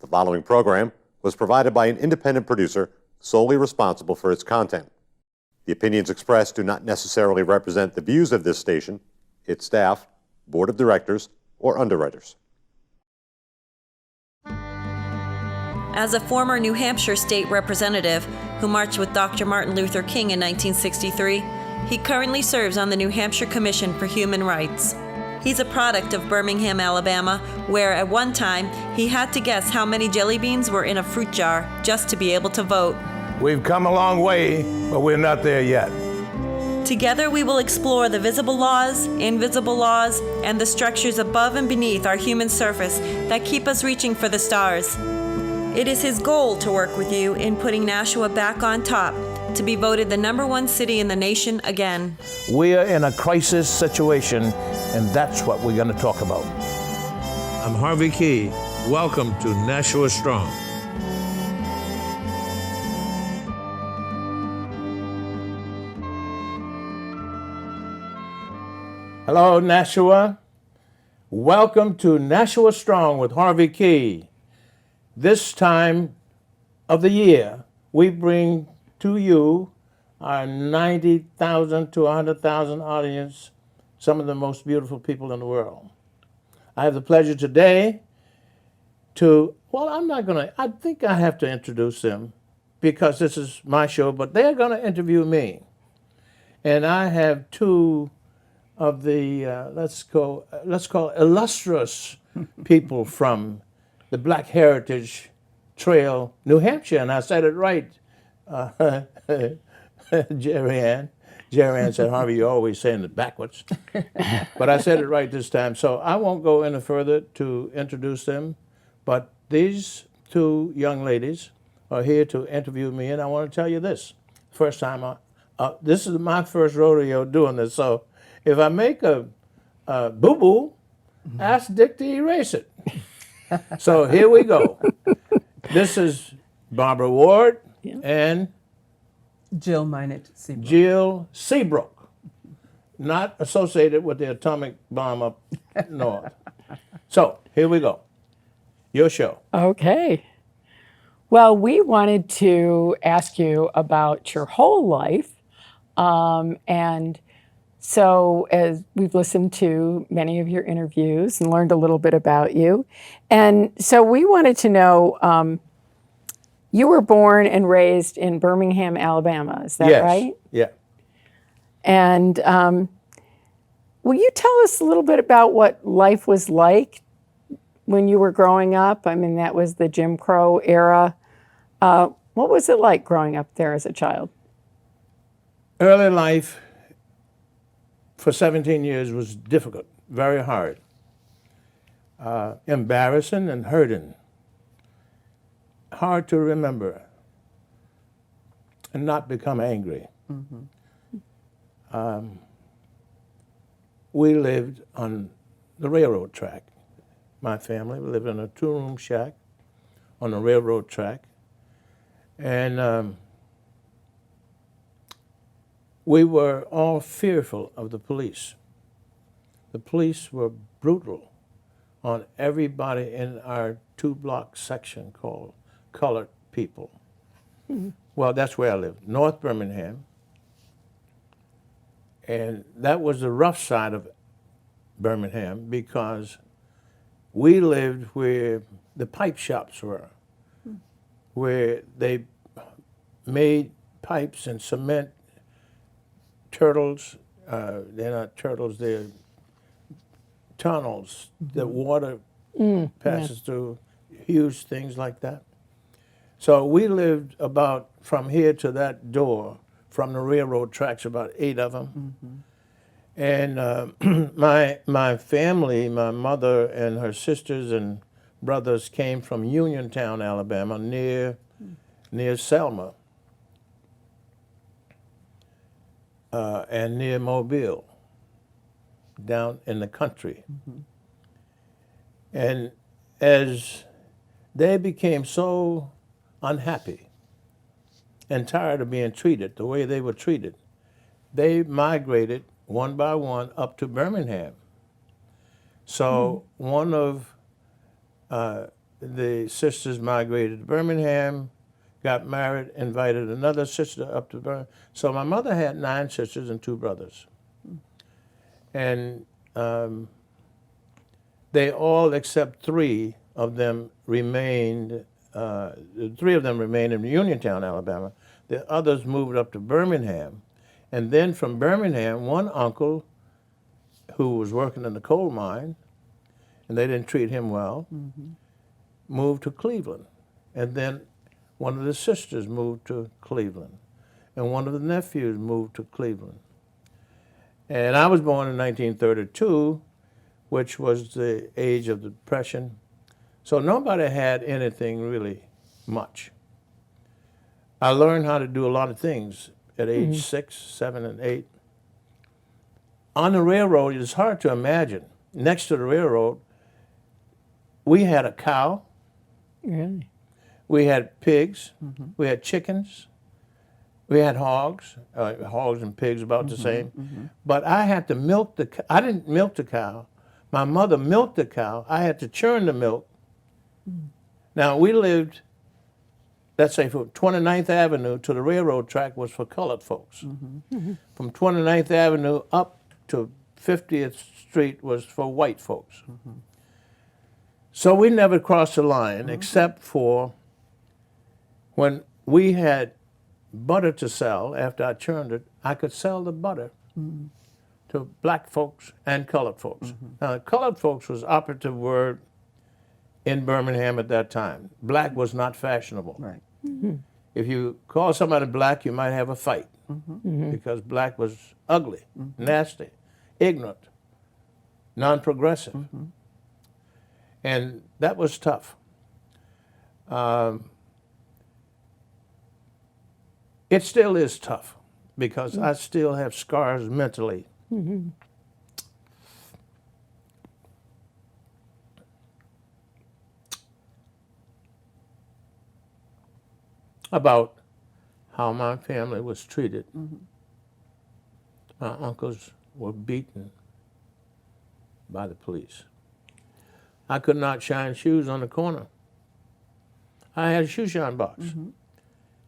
The following program was provided by an independent producer solely responsible for its content. The opinions expressed do not necessarily represent the views of this station, its staff, board of directors, or underwriters. As a former New Hampshire state representative who marched with Dr. Martin Luther King in 1963, he currently serves on the New Hampshire Commission for Human Rights. He's a product of Birmingham, Alabama, where at one time he had to guess how many jelly beans were in a fruit jar just to be able to vote. We've come a long way, but we're not there yet. Together we will explore the visible laws, invisible laws, and the structures above and beneath our human surface that keep us reaching for the stars. It is his goal to work with you in putting Nashua back on top, to be voted the #1 city in the nation again. We are in a crisis situation, and that's what we're going to talk about. I'm Harvey Keye. Welcome to Nashua Strong. Hello, Nashua. Welcome to Nashua Strong with Harvey Keye. This time of the year, we bring to you our 90,000 to 100,000 audience, some of the most beautiful people in the world. I have the pleasure today I think I have to introduce them because this is my show, but they're going to interview me. And I have two of the, let's call illustrious people from the Black Heritage Trail, New Hampshire, and I said it right. Jerry Ann said, Harvey, you're always saying it backwards. But I said it right this time. So I won't go any further to introduce them. But these two young ladies are here to interview me. And I want to tell you this. First time, this is my first rodeo doing this. So if I make a boo-boo, ask Dick to erase it. So here we go. This is Barbara Ward and Jill Minot-Seabrook. Jill Seabrook, not associated with the atomic bomb up north. So here we go. Your show. Okay. Well, we wanted to ask you about your whole life. And so as we've listened to many of your interviews and learned a little bit about you. And so we wanted to know, you were born and raised in Birmingham, Alabama, is that Yes. right? Yeah. And will you tell us a little bit about what life was like when you were growing up? I mean, that was the Jim Crow era. What was it like growing up there as a child? Early life for 17 years was difficult, very hard, embarrassing and hurting. Hard to remember and not become angry. Mm-hmm. We lived on the railroad track. My family lived in a 2-room shack on the railroad track. And we were all fearful of the police. The police were brutal on everybody in our 2-block section called colored people. Mm-hmm. Well, that's where I lived, North Birmingham. And that was the rough side of Birmingham because we lived where the pipe shops were, where they made pipes and cement turtles. They're not turtles, they're tunnels that water passes through, huge things like that. So we lived about from here to that door, from the railroad tracks, about 8 of them. Mm-hmm. And my family, my mother and her sisters and brothers came from Uniontown, Alabama, near Selma, and near Mobile, down in the country. Mm-hmm. And as they became so unhappy and tired of being treated the way they were treated, they migrated one by one up to Birmingham. So one of the sisters migrated to Birmingham, got married, invited another sister up to Birmingham. So my mother had 9 sisters and 2 brothers. And they all, except 3 of them, remained, 3 of them remained in Uniontown, Alabama. The others moved up to Birmingham. And then from Birmingham, one uncle who was working in the coal mine, and they didn't treat him well, moved to Cleveland. And then one of the sisters moved to Cleveland. And one of the nephews moved to Cleveland. And I was born in 1932, which was the age of the Depression. So nobody had anything really much. I learned how to do a lot of things at age 6, 7, and 8. On the railroad, it's hard to imagine. Next to the railroad, we had a cow. Really? We had pigs. We had chickens. We had hogs. Hogs and pigs about the same. But I had to milk the cow. I didn't milk the cow. My mother milked the cow. I had to churn the milk. Now, we lived, let's say, from 29th Avenue to the railroad track was for colored folks. From 29th Avenue up to 50th Street was for white folks. So we never crossed the line except for when we had butter to sell. After I churned it, I could sell the butter to black folks and colored folks. Now, colored folks was operative word in Birmingham at that time. Black was not fashionable. Right. If you call somebody black, you might have a fight because black was ugly, nasty, ignorant, non-progressive. And that was tough. It still is tough because I still have scars mentally. About how my family was treated. My uncles were beaten by the police. I could not shine shoes on the corner. I had a shoe shine box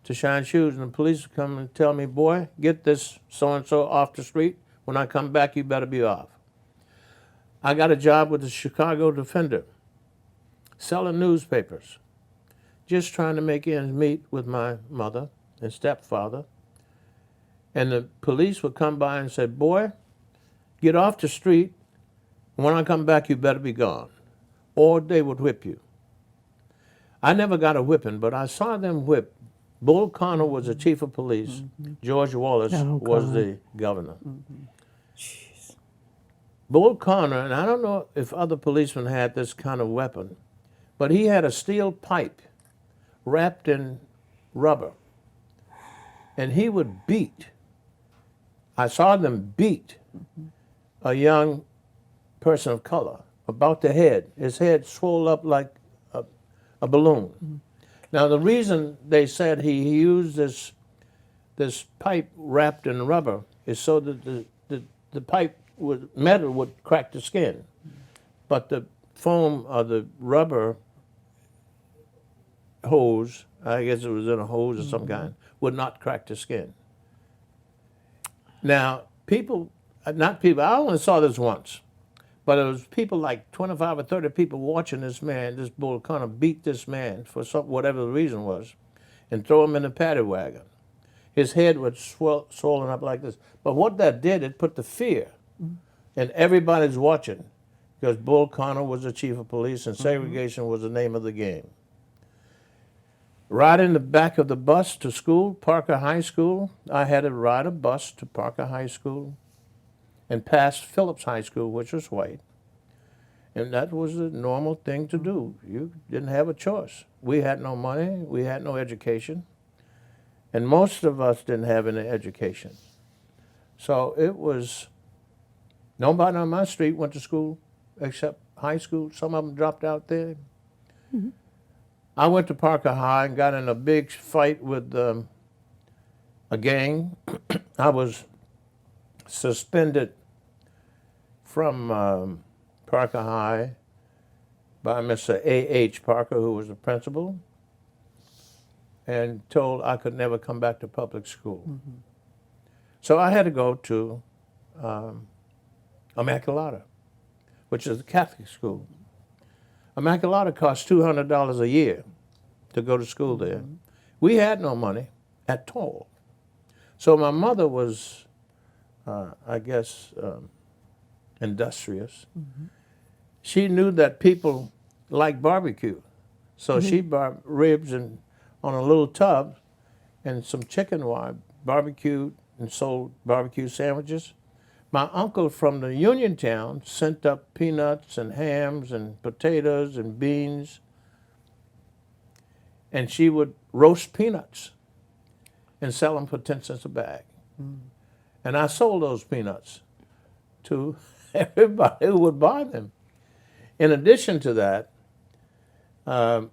to shine shoes, and the police would come and tell me, boy, get this so-and-so off the street. When I come back, you better be off. I got a job with the Chicago Defender, selling newspapers, just trying to make ends meet with my mother and stepfather. And the police would come by and say, boy, get off the street. When I come back, you better be gone. Or they would whip you. I never got a whipping, but I saw them whip. Bull Connor was the chief of police. George Wallace was the governor. Bull Connor, and I don't know if other policemen had this kind of weapon, but he had a steel pipe wrapped in rubber. And he would beat. I saw them beat a young person of color about the head. His head swelled up like a balloon. Now, the reason they said he used this pipe wrapped in rubber is so that the pipe metal would crack the skin, but the foam or the rubber hose, I guess it was in a hose of some kind, would not crack the skin. Now, I only saw this once, but it was people like 25 or 30 people watching this man, this Bull Connor, beat this man for whatever the reason was, and throw him in a paddy wagon. His head would swollen up like this. But what that did, it put the fear, and everybody's watching, because Bull Connor was the chief of police, and segregation was the name of the game. Right in the back of the bus to school, Parker High School, I had to ride a bus to Parker High School and past Phillips High School, which was white. And that was the normal thing to do. You didn't have a choice. We had no money, we had no education, and most of us didn't have any education. So it was, nobody on my street went to school except high school. Some of them dropped out there. I went to Parker High and got in a big fight with a gang. I was suspended from Parker High by Mr. A.H. Parker, who was the principal, and told I could never come back to public school. So I had to go to Immaculata, which is a Catholic school. Immaculata cost $200 a year to go to school there. We had no money at all. So my mother was, I guess, industrious. She knew that people like barbecue. So she bought ribs on a little tub and some chicken wire, barbecued and sold barbecue sandwiches. My uncle from the Uniontown sent up peanuts and hams and potatoes and beans, and she would roast peanuts and sell them for 10 cents a bag. And I sold those peanuts to everybody who would buy them. In addition to that, I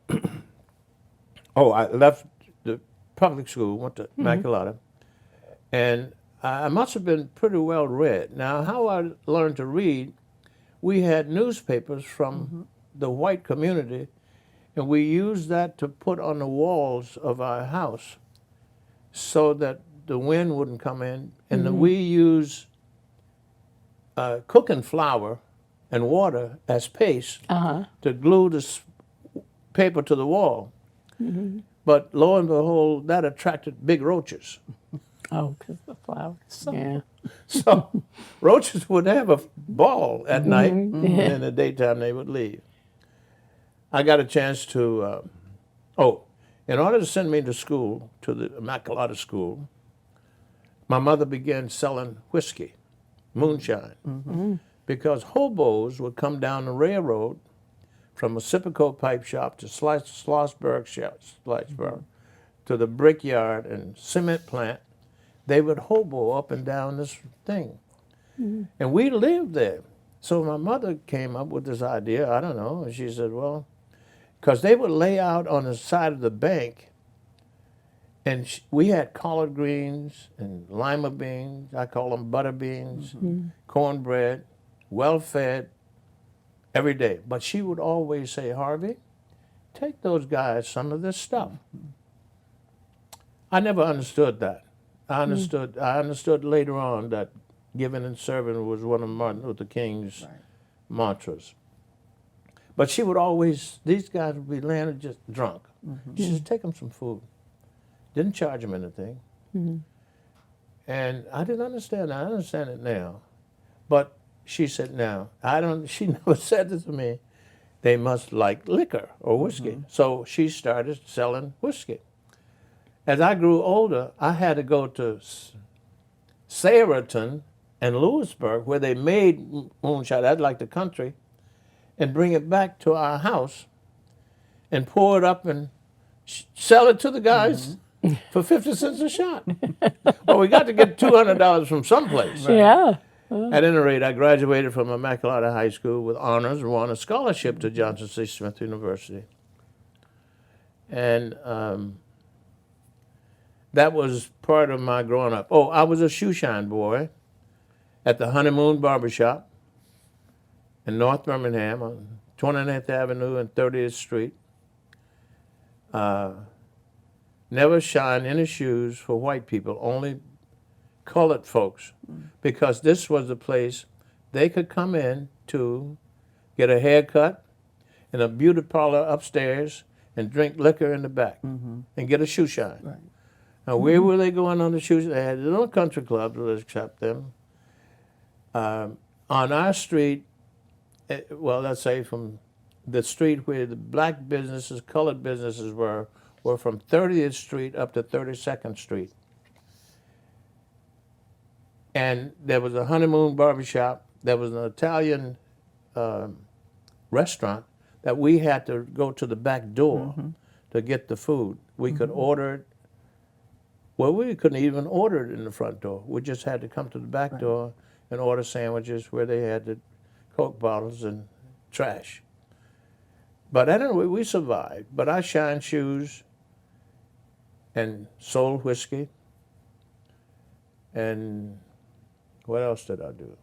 left the public school, went to Immaculata, and I must have been pretty well read. Now, how I learned to read, we had newspapers from the white community, and we used that to put on the walls of our house so that the wind wouldn't come in. And then we used cooking flour and water as paste to glue this paper to the wall. But lo and behold, that attracted big roaches. Oh, because the flowers. Yeah. So roaches would have a ball at night, and in the daytime they would leave. I got a chance to, in order to send me to school, to the Immaculata School, my mother began selling whiskey, moonshine, because hobos would come down the railroad from a Sippico pipe shop to Schlossberg to the brickyard and cement plant. They would hobo up and down this thing. And we lived there. So my mother came up with this idea, I don't know, and she said, well, because they would lay out on the side of the bank, and we had collard greens and lima beans, I call them butter beans, cornbread, well-fed, every day. But she would always say, Harvey, take those guys some of this stuff. I never understood that. I understood later on that giving and serving was one of Martin Luther King's mantras. But she would always, these guys would be landed just drunk. She said, take them some food. Didn't charge them anything. And I didn't understand that. I understand it now. But she said, now, she never said this to me, they must like liquor or whiskey. So she started selling whiskey. As I grew older, I had to go to Sayreton and Lewisburg, where they made moonshine, that's like the country, and bring it back to our house and pour it up and sell it to the guys for 50 cents a shot. Well, we got to get $200 from someplace. Yeah. At any rate, I graduated from Immaculata High School with honors and won a scholarship to Johnson C. Smith University. And that was part of my growing up. Oh, I was a shoeshine boy at the Honeymoon Barbershop in North Birmingham on 29th Avenue and 30th Street. Never shined any shoes for white people, only colored folks, because this was the place they could come in to get a haircut in a beauty parlor upstairs and drink liquor in the back and get a shoe shine. Now, where were they going on the shoes? They had no country clubs that accept them. On our street, well, let's say from the street where the black businesses, colored businesses were from 30th Street up to 32nd Street. And there was a Honeymoon Barbershop. There was an Italian restaurant that we had to go to the back door to get the food. We could order it. Well, we couldn't even order it in the front door. We just had to come to the back door and order sandwiches where they had the Coke bottles and trash. But anyway, we survived. But I shined shoes and sold whiskey. And what else did I do?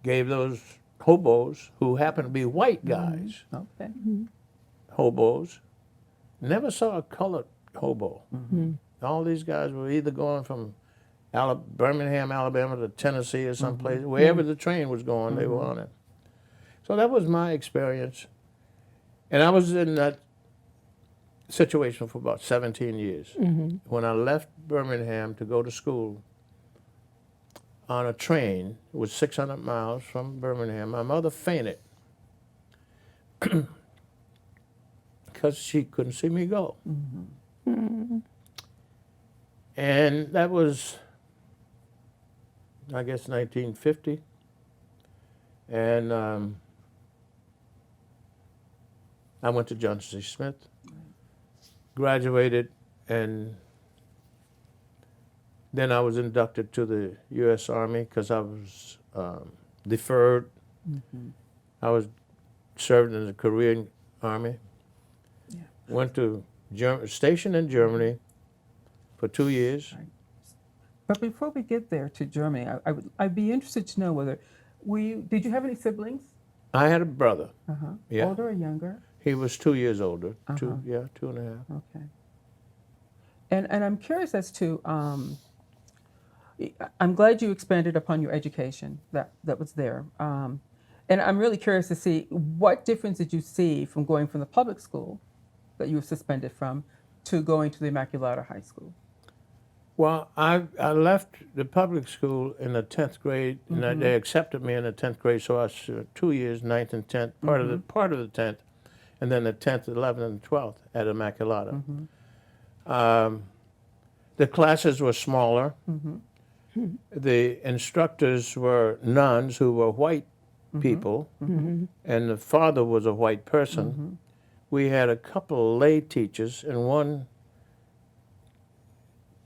Gave those hobos who happened to be white guys, Okay. hobos. Never saw a colored hobo. All these guys were either going from Birmingham, Alabama to Tennessee or someplace, wherever the train was going, they were on it. So that was my experience. And I was in that situation for about 17 years. When I left Birmingham to go to school on a train, it was 600 miles from Birmingham, my mother fainted because she couldn't see me go. And that was, I guess, 1950. And I went to Johnson C. Smith, graduated, and then I was inducted to the U.S. Army because I was deferred. I was served in the Korean Army. Went to stationed in Germany for 2 years. But before we get there to Germany, I'd be interested to know whether did you have any siblings? I had a brother. Yeah. Older or younger? He was 2 years older. 2.5. Okay. And I'm curious as to, I'm glad you expanded upon your education that was there. And I'm really curious to see what difference did you see from going from the public school that you were suspended from to going to the Immaculata High School? Well, I left the public school in the 10th grade, and they accepted me in the 10th grade, so I was 2 years, 9th and 10th, part of the 10th, and then the 10th, 11th, and 12th at Immaculata. The classes were smaller. The instructors were nuns who were white people, and the father was a white person. We had a couple of lay teachers, and one,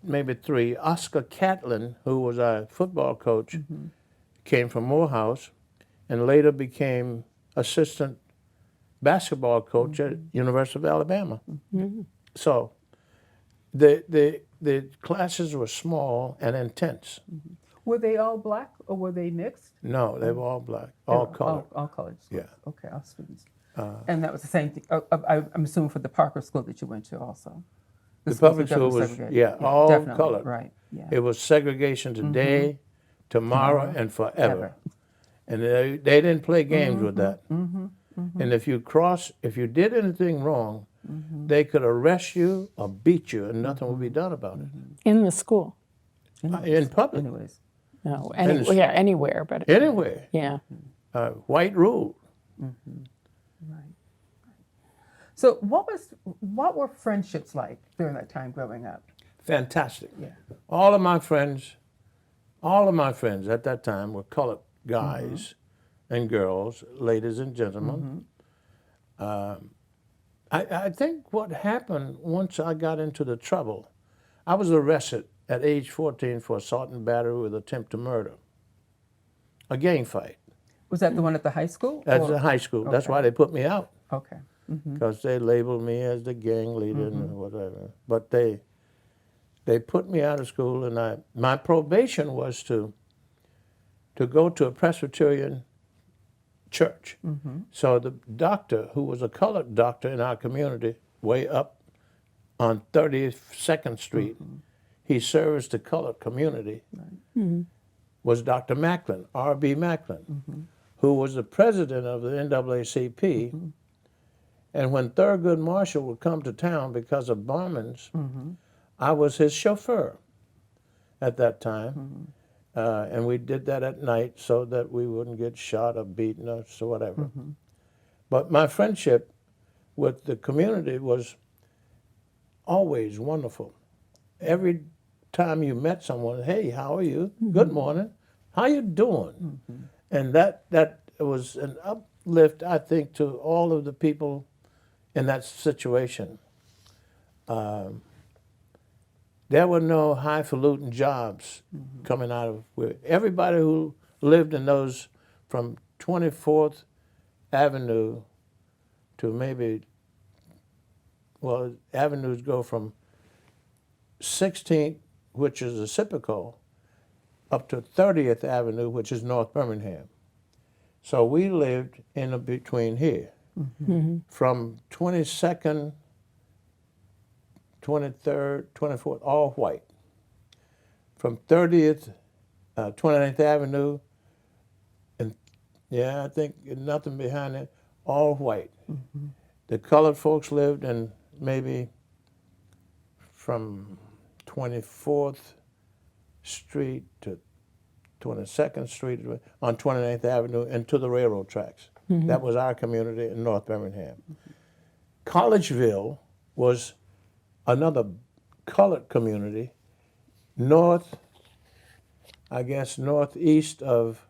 maybe three. Oscar Catlin, who was our football coach, came from Morehouse and later became assistant basketball coach at University of Alabama. So the classes were small and intense. Were they all black or were they mixed? No, they were all black, all colored. All colored schools. Yeah. Okay, all students. And that was the same thing, I'm assuming for the Parker School that you went to also? The schools public were school definitely was, segregated. all definitely, colored. Right, yeah. It was segregation today, tomorrow, and forever. And they didn't play games with that. And if you did anything wrong, they could arrest you or beat you, and nothing would be done about it. In the school? In public, Anyways. No, And anywhere, but anywhere, yeah. white rule. Right. So what were friendships like during that time growing up? Fantastic. Yeah. All of my friends at that time were colored guys and girls, ladies and gentlemen. I think what happened once I got into the trouble, I was arrested at age 14 for assault and battery with attempt to murder, a gang fight. Was that the one at the high school? That's the high school. That's why they put me out, Okay. because they labeled me as the gang leader and whatever. But they put me out of school, and my probation was to go to a Presbyterian church. So the doctor, who was a colored doctor in our community, way up on 32nd Street, he serviced the colored community, was Dr. Macklin, R.B. Macklin, who was the president of the NAACP. And when Thurgood Marshall would come to town because of bombings, I was his chauffeur at that time. And we did that at night so that we wouldn't get shot or beaten or so whatever. But my friendship with the community was always wonderful. Every time you met someone, hey, how are you? Good morning. How you doing? And that was an uplift, I think, to all of the people in that situation. There were no highfalutin jobs coming out of where everybody who lived in those from 24th Avenue to maybe, well, avenues go from 16th, which is Reciprocal, up to 30th Avenue, which is North Birmingham. So we lived in between here. From 22nd, 23rd, 24th, all white. From 30th, 29th Avenue, and I think nothing behind it, all white. The colored folks lived in maybe from 24th Street to 22nd Street on 29th Avenue and to the railroad tracks. That was our community in North Birmingham. Collegeville was another colored community northeast of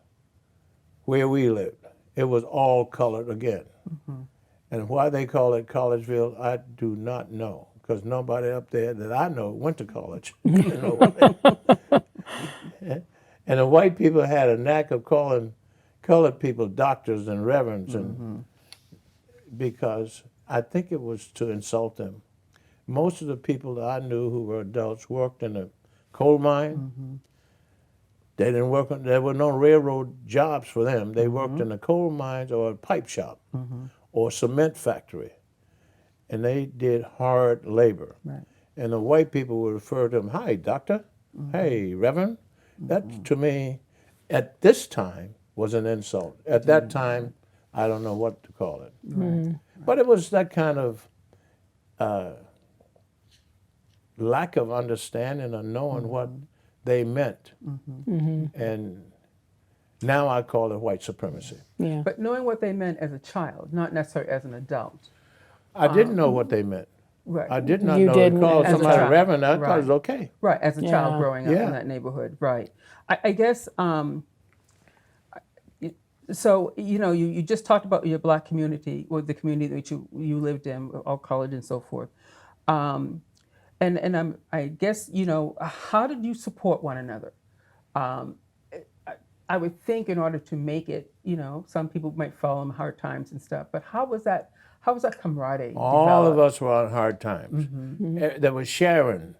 where we lived. It was all colored again. And why they call it Collegeville, I do not know, because nobody up there that I know went to college. And the white people had a knack of calling colored people doctors and reverends, and because I think it was to insult them. Most of the people that I knew who were adults worked in a coal mine. They didn't work on, there were no railroad jobs for them. They worked in the coal mines or a pipe shop or cement factory. And they did hard labor. Right. And the white people would refer to them, hi, doctor, hey, reverend. That, to me, at this time, was an insult. At that time, I don't know what to call it. But it was that kind of lack of understanding or knowing what they meant. And now I call it white supremacy. Yeah. But knowing what they meant as a child, not necessarily as an adult. I didn't know what they meant. Right. I did not You know to didn't call as a somebody child. reverend. I thought Right. it was okay. Right, as a child Yeah. growing up Yeah. in that neighborhood, right. I guess, so, you just talked about your black community, or the community that you lived in, all college and so forth. And I guess, how did you support one another? I would think in order to make it, some people might fall on hard times and stuff, but how was that camaraderie All of developed? us were on hard times. There was sharing.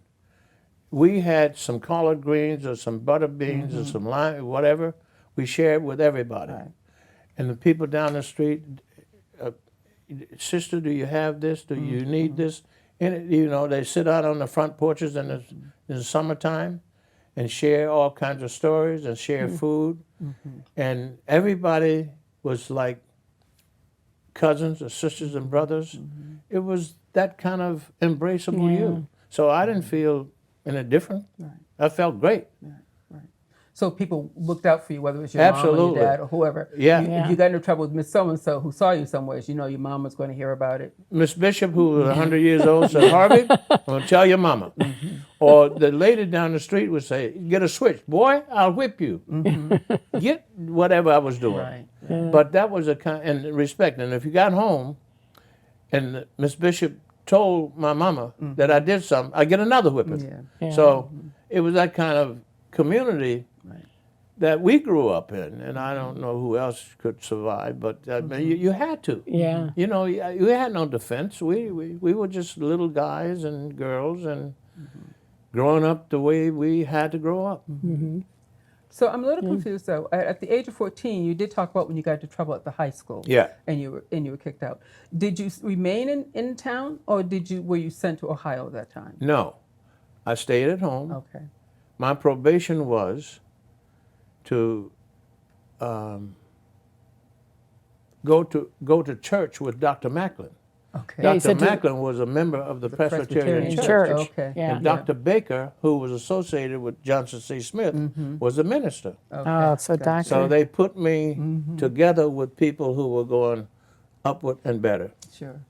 We had some collard greens or some butter beans or some lime, whatever. We shared with everybody. Right. And the people down the street, sister, do you have this? Do you need this? And they sit out on the front porches in the summertime and share all kinds of stories and share food. And everybody was like cousins or sisters and brothers. It was that kind of embraceable you. So I didn't feel any different. Right. I felt great. So people looked out for you, whether it was your mom or Absolutely. your dad or whoever. Yeah. If you got into trouble with Miss So-and-so who saw you somewhere, your mom was going to hear about it. Miss Bishop, who was 100 years old, said, Harvey, I'm going to tell your mama. Or the lady down the street would say, get a switch. Boy, I'll whip you. Get whatever I was doing. Right. But that was a kind and respect. And if you got home and Miss Bishop told my mama that I did something, I get another whipping. Yeah. So it was that kind of community that we grew up in, and I don't know who else could survive, but you had to. Yeah. You had no defense. We were just little guys and girls, and growing up the way we had to grow up. So I'm a little confused though. At the age of 14, you did talk about when you got into trouble at the high school. Yeah. And you were kicked out. Did you remain in town, or were you sent to Ohio at that time? No, I stayed at home. Okay. My probation was to go to church with Dr. Macklin. Okay. Yeah, you Dr. said to- Macklin was a member of the Presbyterian Church. Church. Okay. Yeah. And Dr. Baker, who was associated with Johnson C. Smith, was a minister. Okay. Oh, so Gotcha. doctor. So they put me together with people who were going upward and better. Sure.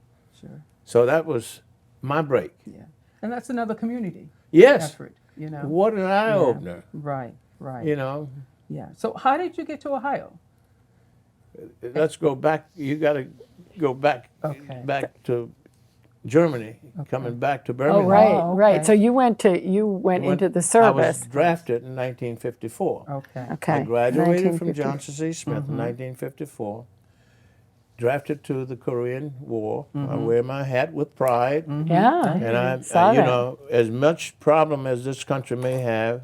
So that was my break. Yeah. And that's another community Yes. effort, What an eye opener. Right. Yeah. So how did you get to Ohio? Let's go back. You got to go back Okay. back to Germany, coming back to Oh, Birmingham. right, Oh, right. okay. So you went into the I service. was drafted in 1954. Okay. Okay. I graduated from 1950. Johnson C. Smith in 1954. Drafted to the Korean War. I wear my hat with pride. Yeah. And I Saw that. as much problem as this country may have,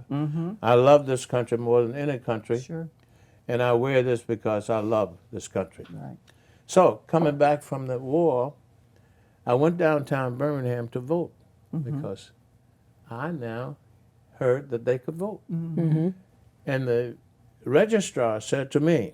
I love this country more than any country. Sure. And I wear this because I love this country. Right. So, coming back from the war, I went downtown Birmingham to vote because I now heard that they could vote. And the registrar said to me,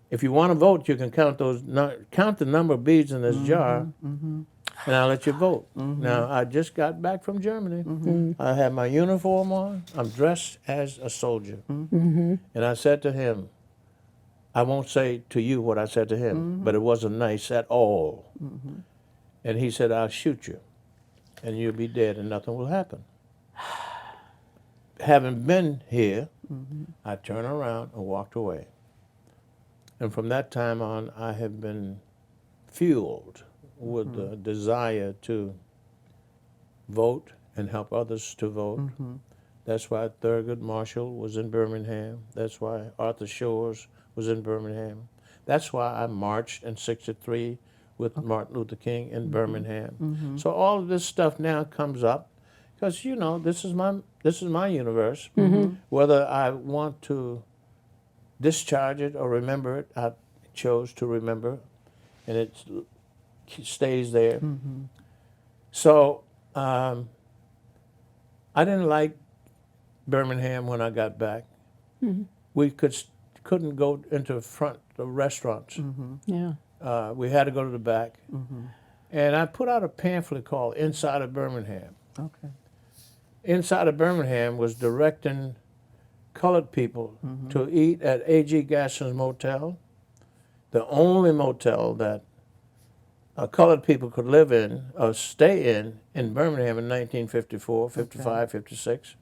if you want to vote, you can count the number of beads in this jar, and I'll let you vote. Now, I just got back from Germany. I had my uniform on. I'm dressed as a soldier. And I said to him, I won't say to you what I said to him, but it wasn't nice at all. And he said, I'll shoot you, and you'll be dead, and nothing will happen. Having been here, I turned around and walked away. And from that time on, I have been fueled with the desire to vote and help others to vote. That's why Thurgood Marshall was in Birmingham. That's why Arthur Shores was in Birmingham. That's why I marched in '63 with Martin Luther King in Birmingham. So all of this stuff now comes up because, you know, this is my universe. Whether I want to discharge it or remember it, I chose to remember, and it stays there. So I didn't like Birmingham when I got back. We couldn't go into the front of restaurants. Yeah. We had to go to the back. And I put out a pamphlet called Inside of Birmingham. Okay. Inside of Birmingham was directing colored people to eat at A.G. Gasson's Motel, the only motel that colored people could live in or stay in Birmingham in 1954, 55, 56.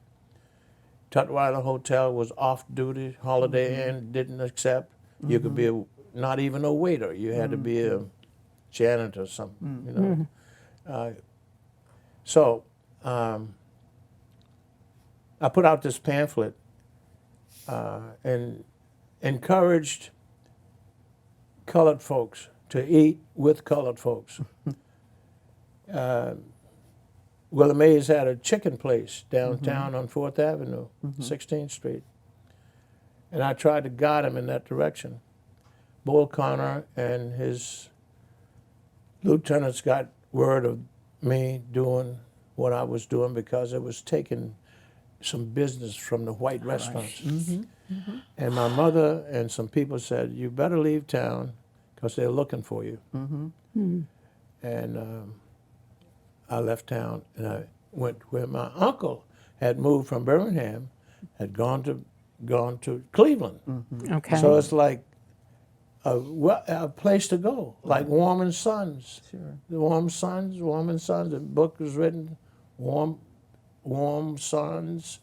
Tutwiler Hotel was off duty, Holiday Inn didn't accept. You could be not even a waiter. You had to be a janitor or something, you know. So I put out this pamphlet and encouraged colored folks to eat with colored folks. Willa Mays had a chicken place downtown on 4th Avenue, 16th Street. And I tried to guide him in that direction. Bull Connor and his lieutenants got word of me doing what I was doing because it was taking some business from the white restaurants. And my mother and some people said, you better leave town because they're looking for you. And I left town and I went where my uncle had moved from Birmingham, had gone to Cleveland. Okay. So it's like a place to go, like Warm and Sons. Sure. The Warm and Sons. The book was written, Warm Sons.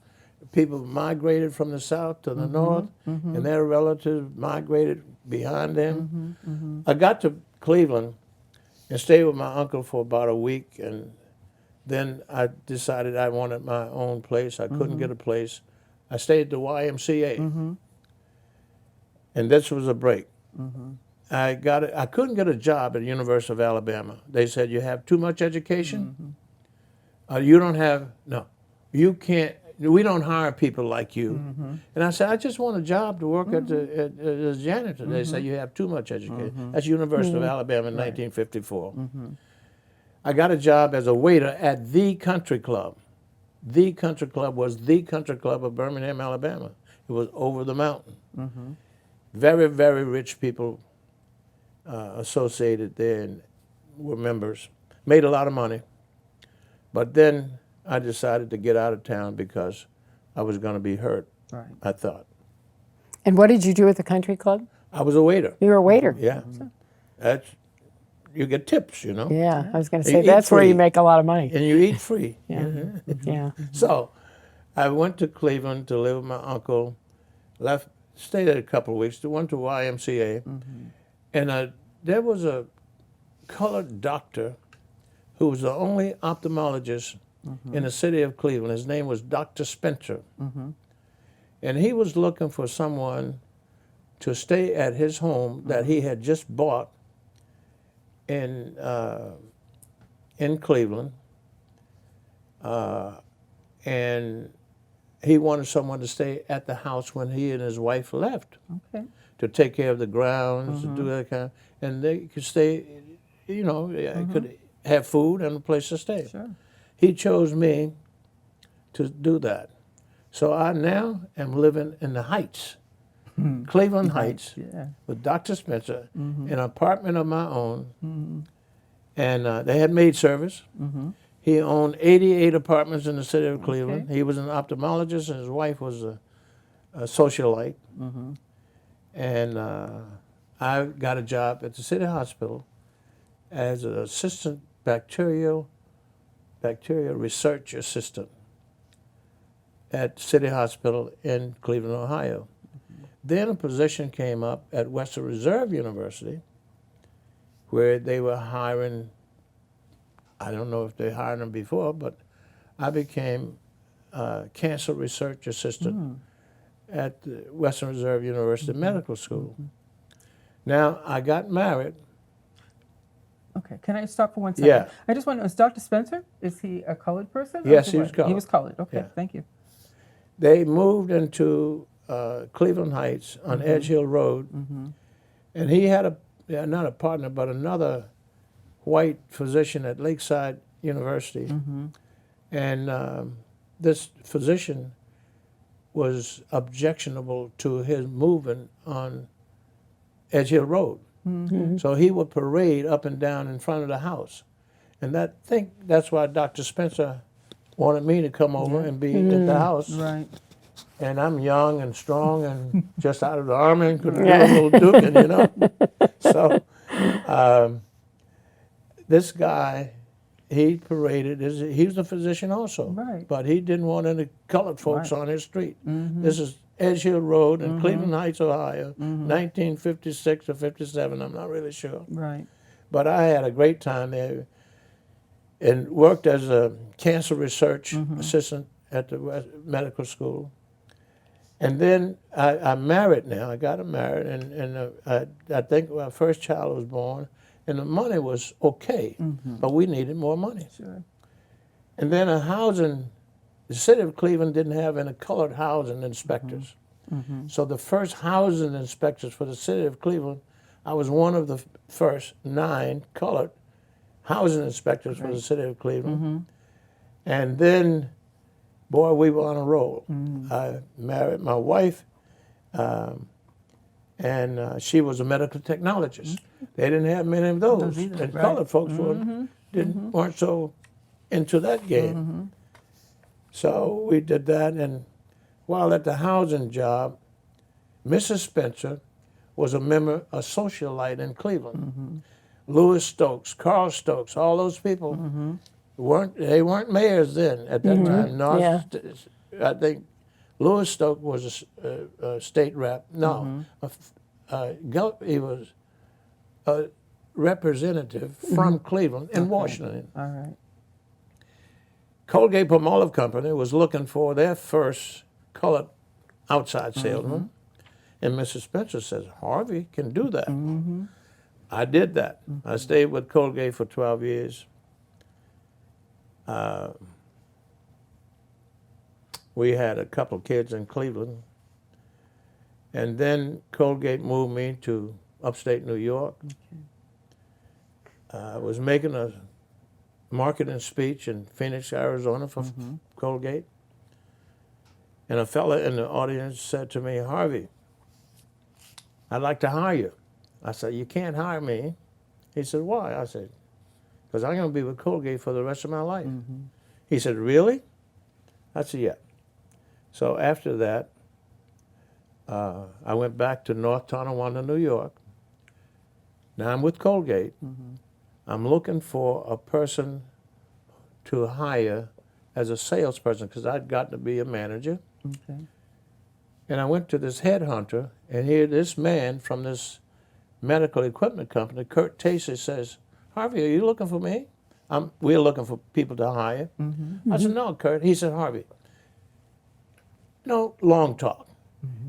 People migrated from the south to the north, and their relatives migrated behind them. I got to Cleveland and stayed with my uncle for about a week, and then I decided I wanted my own place. I couldn't get a place. I stayed at the YMCA, and this was a break. I couldn't get a job at the University of Alabama. They said, you have too much education. You don't have, no, you can't, we don't hire people like you. And I said, I just want a job to work as janitor. They said, you have too much education. That's University of Alabama in 1954. I got a job as a waiter at the Country Club. The Country Club was the Country Club of Birmingham, Alabama. It was over the mountain. Very, very rich people associated there and were members. Made a lot of money. But then I decided to get out of town because I was going to be hurt, I thought. And what did you do at the country club? I was a waiter. You were a waiter. Yeah. You get tips, you know. Yeah, I was going to You say eat that's where free. you make a lot of money. And you eat free. Yeah. So I went to Cleveland to live with my uncle, stayed there a couple of weeks, went to YMCA, and there was a colored doctor who was the only ophthalmologist in the city of Cleveland. His name was Dr. Spencer. And he was looking for someone to stay at his home that he had just bought in Cleveland. And he wanted someone to stay at the house when he and his wife left, Okay. to take care of the grounds, to do that kind of, and they could stay, you know, could have food and a place to stay. Sure. He chose me to do that. So I now am living in the Heights, Cleveland Heights, Yeah. with Dr. Spencer, in an apartment of my own. And they had maid service. He owned 88 apartments in the city of Cleveland. He was an ophthalmologist, and his wife was a socialite. And I got a job at the city hospital as an assistant bacteria research assistant at City Hospital in Cleveland, Ohio. Then a position came up at Western Reserve University where they were hiring, I don't know if they hired them before, but I became cancer research assistant at the Western Reserve University Medical School. Now, I got married. Okay. Can I stop for 1 second? Yeah. I just want to know, is Dr. Spencer, is he a colored person? or Yes, is he was white? colored. He was colored. Okay. Yeah. Thank you. They moved into Cleveland Heights on Edge Hill Road, and he had not a partner, but another white physician at Lakeside University. And this physician was objectionable to his moving on Edge Hill Road. So he would parade up and down in front of the house. And that's why Dr. Spencer wanted me to come over and be at the house. Right. And I'm young and strong and just out of the army and could do a little duking, you know. So this guy, he paraded. He was a physician also, Right. but he didn't want any colored folks on his street. This is Edge Hill Road in Cleveland Heights, Ohio, 1956 or 57. I'm not really sure. Right. But I had a great time there and worked as a cancer research assistant at the medical school. And then I'm married now. I got married, and I think my first child was born, and the money was okay, but we needed more money. Sure. And then the city of Cleveland didn't have any colored housing inspectors. So the first housing inspectors for the city of Cleveland, I was one of the first 9 colored housing inspectors for the city of Cleveland. And then, boy, we were on a roll. I married my wife, and she was a medical technologist. They didn't have many of those, either, and right. colored folks weren't so into that game. So we did that, and while at the housing job, Mrs. Spencer was a socialite in Cleveland. Louis Stokes, Carl Stokes, all those people weren't mayors then at that time. No, Yeah. I think Louis Stokes was a state rep. No, he was a representative from Cleveland in Washington. All right. Colgate Palmolive Company was looking for their first colored outside salesman, and Mrs. Spencer says, Harvey can do that. I did that. I stayed with Colgate for 12 years. We had a couple kids in Cleveland. And then Colgate moved me to upstate New York. I was making a marketing speech in Phoenix, Arizona for Colgate. And a fella in the audience said to me, Harvey, I'd like to hire you. I said, you can't hire me. He said, why? I said, because I'm going to be with Colgate for the rest of my life. He said, really? I said, yeah. So after that, I went back to North Tonawanda, New York. Now I'm with Colgate. I'm looking for a person to hire as a salesperson because I'd gotten to be a manager. Okay. And I went to this headhunter, and here this man from this medical equipment company, Kurt Tacey, says, Harvey, are you looking for me? We're looking for people to hire. I said, no, Kurt. He said, Harvey, no long talk.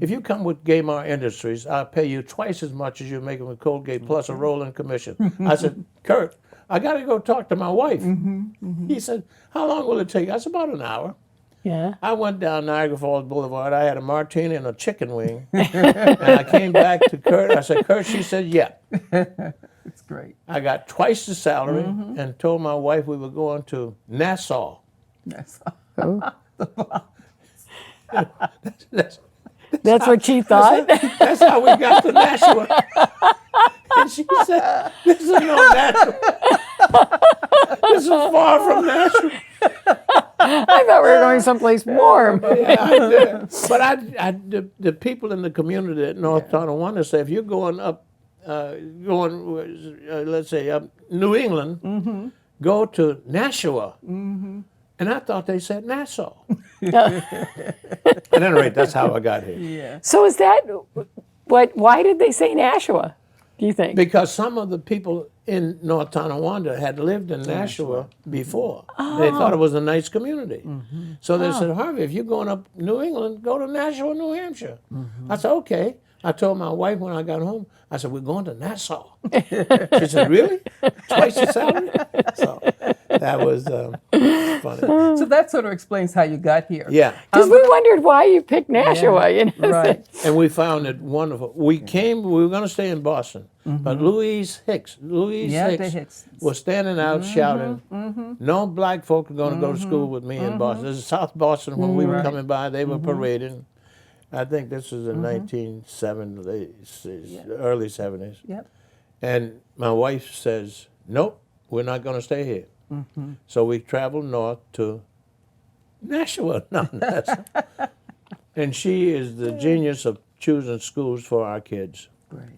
If you come with Gaymar Industries, I'll pay you twice as much as you're making with Colgate plus a rolling commission. I said, Kurt, I got to go talk to my wife. He said, how long will it take? I said, about an hour. Yeah. I went down Niagara Falls Boulevard. I had a martini and a chicken wing. And I came back to Kurt. I said, Kurt, she said, yeah. It's great. I got twice the salary and told my wife we were going to Nassau. Yes. That's what she thought. That's how we got to Nashua. And she said, this is no Nashua. This is far from Nashua. I thought we were going someplace warm. Yeah, I did. But the people in the community at North Tonawanda say, if you're going up, let's say up New England, go to Nashua. And I thought they said Nassau. At any rate, that's how I got here. Yeah. So is that why did they say Nashua, do you think? Because some of the people in North Tonawanda had lived in Nashua before. They thought it was a nice community. So they said, Harvey, if you're going up New England, go to Nashua, New Hampshire. I said, okay. I told my wife when I got home, I said, we're going to Nassau. She said, really? Twice the salary? So that was funny. So that sort of explains how you got here. Yeah. Because we wondered why you picked Nashua. You know? Right. And we found it wonderful. We were going to stay in Boston, but Louise Hicks was standing out shouting, no black folk are going to go to school with me in Boston. This is South Boston when we were coming by. They were parading. I think this was in 1970s, early 70s. Yep. And my wife says, nope, we're not going to stay here. So we traveled north to Nashua. And she is the genius of choosing schools for our kids. Great.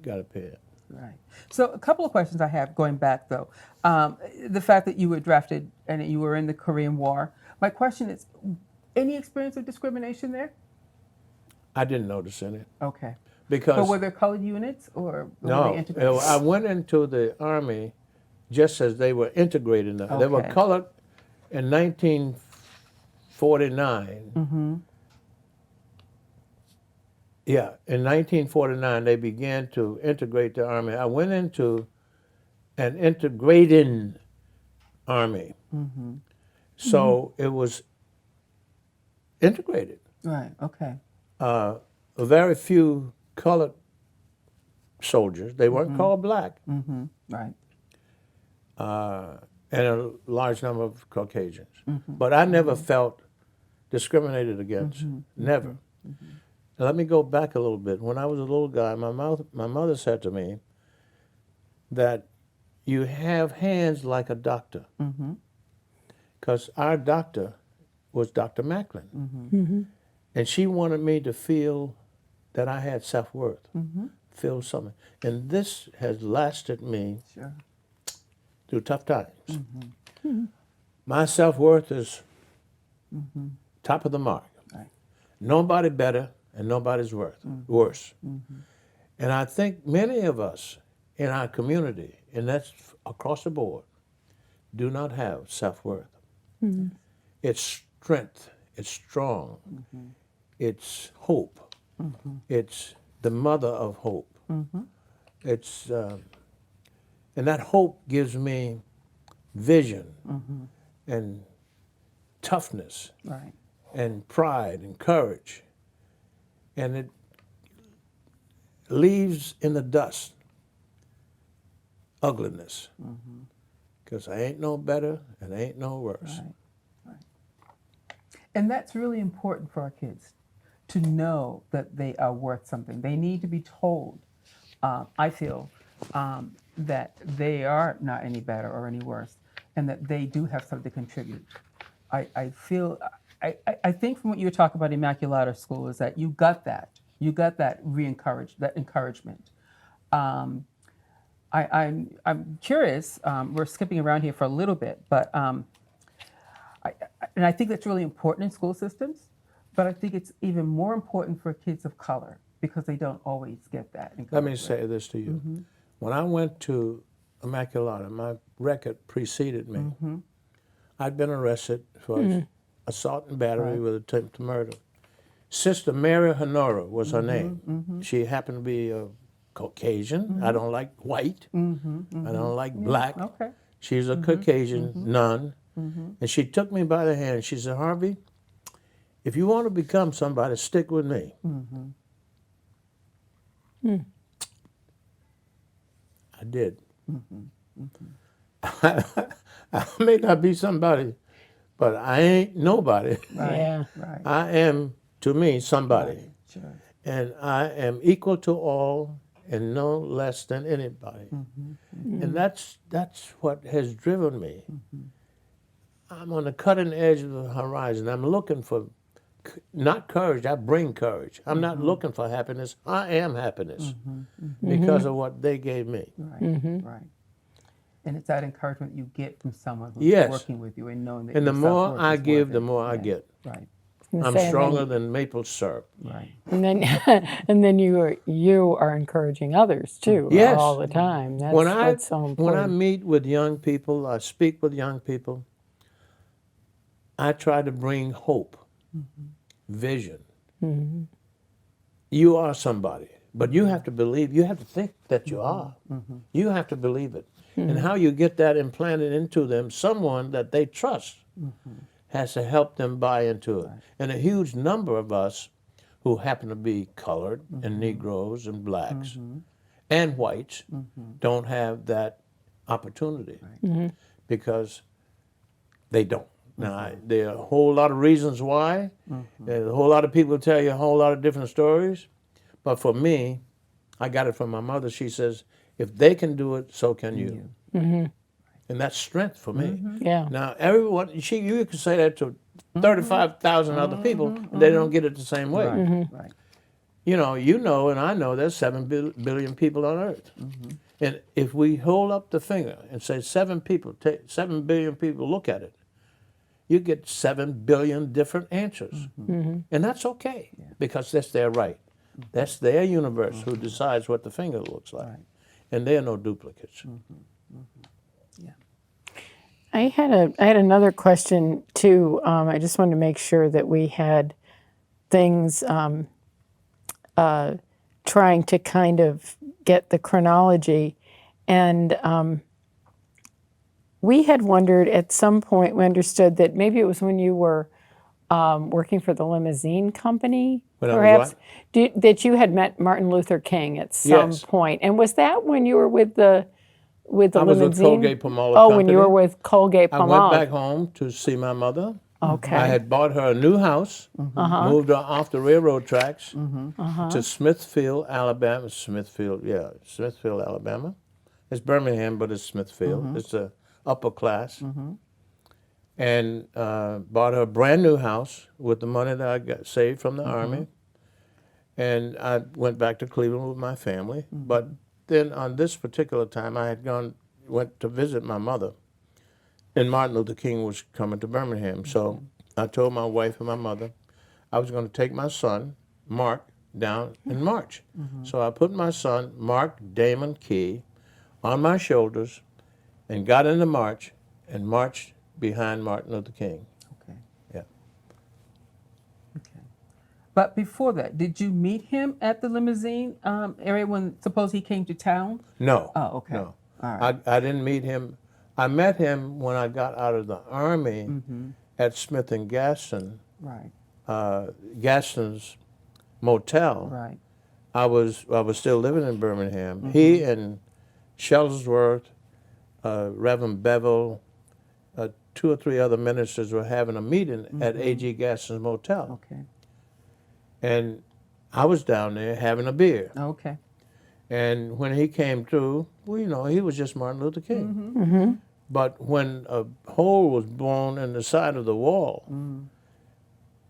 Got to pay it. Right. So a couple of questions I have going back, though. The fact that you were drafted and you were in the Korean War. My question is, any experience of discrimination there? I didn't notice any. Okay. Because But were there colored units or were they no, integrated? I went into the Army just as they were integrated. They were Okay. colored in 1949. Yeah, in 1949 they began to integrate the Army. I went into an integrating Army. So it was integrated. Right. Okay. Very few colored soldiers. They weren't called black. Right. And a large number of Caucasians. But I never felt discriminated against. Never. Now, let me go back a little bit. When I was a little guy, my mother said to me that you have hands like a doctor. Because our doctor was Dr. Macklin. And she wanted me to feel that I had self-worth, feel something. And this has lasted me Sure. through tough times. My self-worth is top of the mark. Right. Nobody better and nobody's worse. And I think many of us in our community, and that's across the board, do not have self-worth. It's strength, it's strong, it's hope, it's the mother of hope. It's and that hope gives me vision and toughness Right. and pride and courage. And it leaves in the dust ugliness. Because I ain't no better and I ain't no worse. Right. And that's really important for our kids to know that they are worth something. They need to be told, I feel, that they are not any better or any worse, and that they do have something to contribute. I think from what you were talking about Immaculata School is that you got that encouragement. I'm curious. We're skipping around here for a little bit, but and I think that's really important in school systems. But I think it's even more important for kids of color because they don't always get that encouragement. Let me say this to you. When I went to Immaculata, my record preceded me. I'd been arrested for assault and battery with attempt to murder. Sister Mary Honora was her name. She happened to be a Caucasian. I don't like white. I don't like black. Okay. She's a Caucasian nun. And she took me by the hand. She said, Harvey, if you want to become somebody, stick with me. I did. I may not be somebody, but I ain't nobody. Yeah. Right. I am, to me, somebody. Sure. And I am equal to all and no less than anybody. And that's what has driven me. I'm on the cutting edge of the horizon. I'm looking for, not courage, I bring courage. I'm not looking for happiness. I am happiness because of what they gave me. Right. Right. And it's that encouragement you get from someone who's Yes. working with you and knowing that And the your more self-worth I is give, worth the it. more I Yeah. get. Right. I'm stronger than maple syrup. Right. And then, and then you are encouraging others too, Yes. all the time. That's When I what's so important. meet with young people, I speak with young people, I try to bring hope, vision. You are somebody, but you have to believe, you have to think that you are. You have to believe it. And how you get that implanted into them, someone that they trust has to help them buy into it. And a huge number of us who happen to be colored and Negroes and blacks and whites don't have that opportunity because they don't. Now, there are a whole lot of reasons why. There's a whole lot of people tell you a whole lot of different stories. But for me, I got it from my mother. She says, if they can do it, so can you. And that's strength for me. Yeah. Now, everyone, you can say that to 35,000 other people, and they don't get it the same way. Right. You know, and I know there's 7 billion people on Earth. And if we hold up the finger and say 7 billion people look at it, you get 7 billion different answers. And that's okay, because that's their right. That's their universe who decides what the finger looks like. And there are no duplicates. I had another question too. I just wanted to make sure that we had things trying to kind of get the chronology, and we had wondered at some point. We understood that maybe it was when you were working for the limousine company, When I was perhaps, what? that you had met Martin Luther King at some Yes. point. And was that when you were with the I was with limousine? Colgate-Palmolive Oh, when you were Company. with Colgate-Palmolive. I went back home to see my mother. Okay. I had bought her a new house, moved her off the railroad tracks to Smithfield, Alabama. Smithfield, Alabama. It's Birmingham, but it's Smithfield. It's a upper class. And bought her a brand new house with the money that I got saved from the Army. And I went back to Cleveland with my family. But then on this particular time, I had went to visit my mother. And Martin Luther King was coming to Birmingham. So I told my wife and my mother I was going to take my son, Mark, down and march. So I put my son, Mark Damon Key, on my shoulders and got in the march and marched behind Martin Luther King. Okay. Yeah. Okay. But before that, did you meet him at the limousine area when suppose he came to town? No. Oh, okay. No. All right. I didn't meet him. I met him when I got out of the Army at Smith and Gaston, Right. Gaston's motel. Right. I was still living in Birmingham. He and Shuttlesworth, Reverend Bevel, 2 or 3 other ministers were having a meeting at A.G. Gaston's motel. Okay. And I was down there having a beer. Okay. And when he came through, well, he was just Martin Luther King. But when a hole was blown in the side of the wall,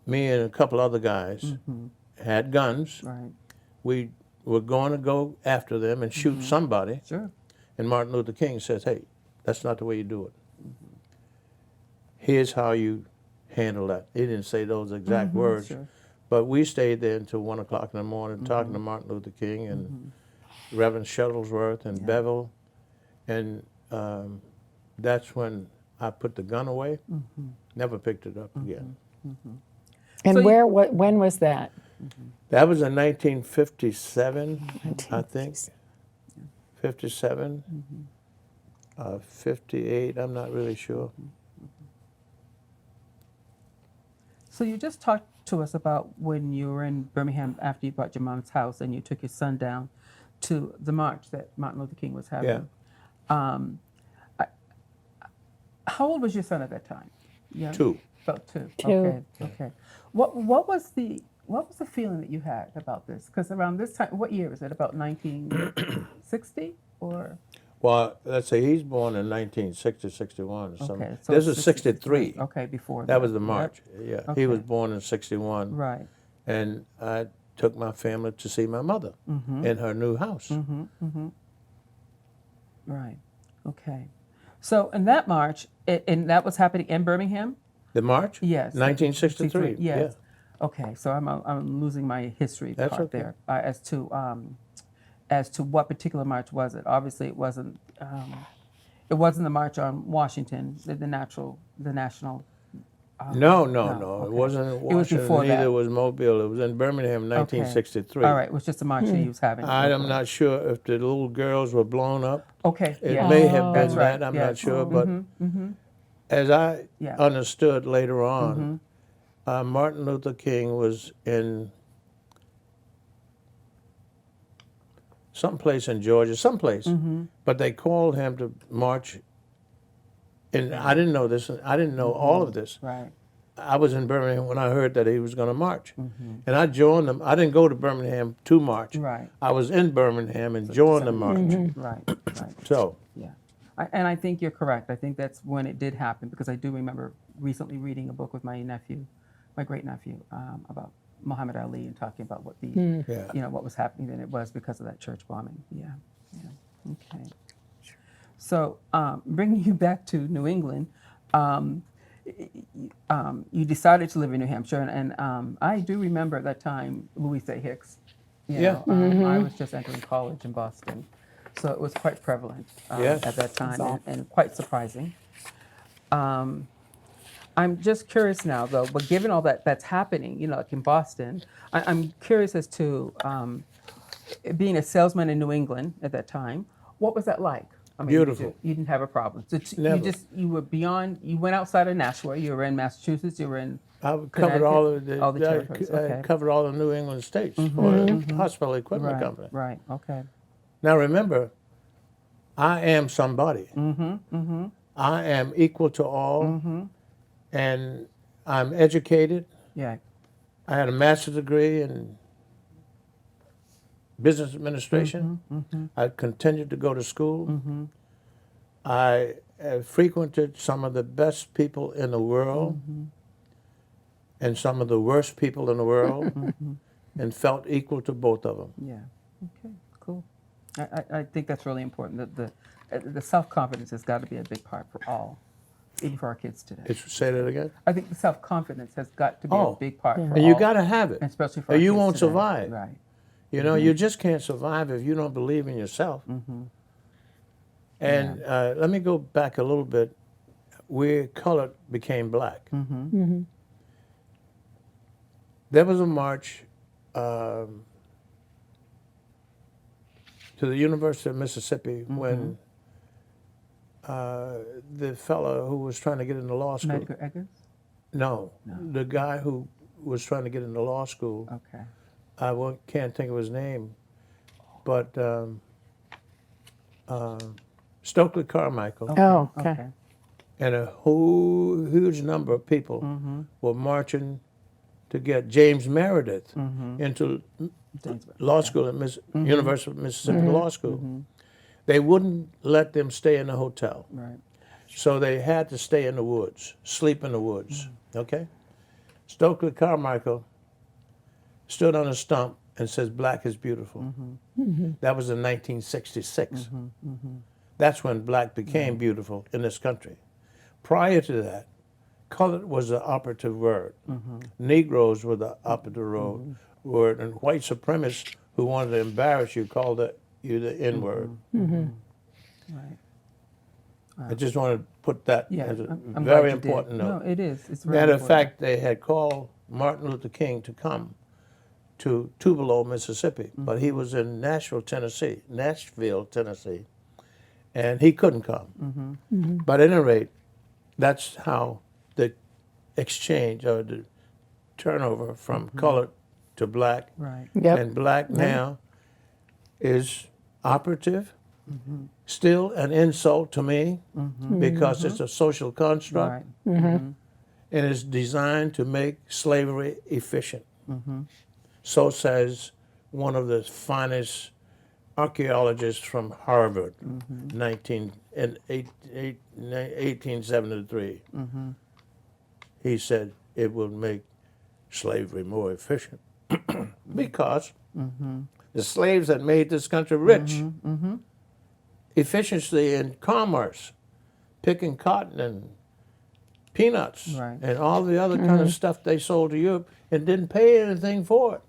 me and a couple other guys had guns. Right. We were going to go after them and shoot somebody. Sure. And Martin Luther King says, hey, that's not the way you do it. Here's how you handle that. He didn't say those exact words. Sure. But we stayed there until 1 o'clock in the morning talking to Martin Luther King and Reverend Shuttlesworth and Bevel. And that's when I put the gun away, never picked it up again. And So when was that? That was in 1957, I think. 57, 58, I'm not really sure. So you just talked to us about when you were in Birmingham after you bought your mom's house and you took your son down to the march that Martin Luther King was having. How old was your son at that time? Yeah. 2. About 2. Two. Okay. Okay. What was the feeling that you had about this? Because around this time, what year is it? About 1960 or? Well, let's say he's born in 1960, 61 or something. Okay, so This it's is 63. Okay, before That was the Yep. march. Yeah, Okay. he was born in 61. Right. And I took my family to see my mother in her new house. Right. Okay. So in that march, and that was happening in Birmingham? The march? Yes. 1963. Yes. Okay. So I'm losing my history That's part okay. there as to what particular march was it. Obviously, it wasn't the march on Washington, the national. No. okay. It wasn't in It was Washington, before neither that. was Mobile. It was in Birmingham, 1963. All right. It was just a march that he was having. I'm not sure if the little girls were blown up. Okay. It Yeah. may have been That's right. that, I'm Yes. not sure. But as I Yeah. understood later on, Martin Luther King was in someplace in Georgia, but they called him to march. And I didn't know this. I didn't know all of this. Right. I was in Birmingham when I heard that he was going to march. And I joined them. I didn't go to Birmingham to march. Right. I was in Birmingham and joined the march. Right. Right. So, Yeah, and I think you're correct. I think that's when it did happen because I do remember recently reading a book with my nephew, my great nephew, about Muhammad Ali and talking about what the what was happening then. It was because of that church bombing. Yeah. Okay. So bringing you back to New England, you decided to live in New Hampshire, and I do remember at that time Louisa Hicks. I was just entering college in Boston. So it was quite prevalent at that time and quite surprising. I'm just curious now, though, but given all that's happening, like in Boston, I'm curious as to being a salesman in New England at that time, what was that like? I mean, Beautiful. You didn't have a problem. So Never. you were beyond, you went outside of Nashua, you were in Massachusetts, you were in I covered all of all the territories. I Okay. covered all the New England states for a hospital equipment Right, company. right, okay. Now remember, I am somebody. I am equal to all, and I'm educated. Yeah, I had a master's degree in business administration. I continued to go to school. I frequented some of the best people in the world and some of the worst people in the world and felt equal to both of them. yeah, okay, cool. I think that's really important. That the self-confidence has got to be a big part for all, even for our kids today. Say that again? I think the self-confidence has got to be a big part for all. And you got to have it. especially for or our you kids won't today. survive. Right. You know, you just can't survive if you don't believe in yourself. And let me go back a little bit. Where color became black. There was a march to the University of Mississippi when the fellow who was trying to get into law school. Medgar Evers? No, the guy who was trying to get into law school. Okay. I can't think of his name, but Stokely Carmichael Oh, okay. and a whole huge number of people were marching to get James Meredith into law school at University of Mississippi Law School. They wouldn't let them stay in the hotel. Right. So they had to stay in the woods, sleep in the woods, okay? Stokely Carmichael stood on a stump and says, "Black is beautiful." That was in 1966. That's when black became beautiful in this country. Prior to that, colored was the operative word. Negroes were the operative word, and white supremacists who wanted to embarrass you called you the N-word. Right. I just want to put that Yeah. as a I'm very glad you did. important note. No, it is. It's very Matter of important. fact, they had called Martin Luther King to come to Tupelo, Mississippi, but he was in Nashville, Tennessee, and he couldn't come. But at any rate, that's how the exchange or the turnover from colored to black. Right. Yep. And black now is operative, still an insult to me because it's a social construct Right. and it's designed to make slavery efficient. So says one of the finest archaeologists from Harvard, 1873. He said it will make slavery more efficient because the slaves that made this country rich, efficiency in commerce, picking cotton and peanuts Right. and all the other kind of stuff they sold to Europe and didn't pay anything for it.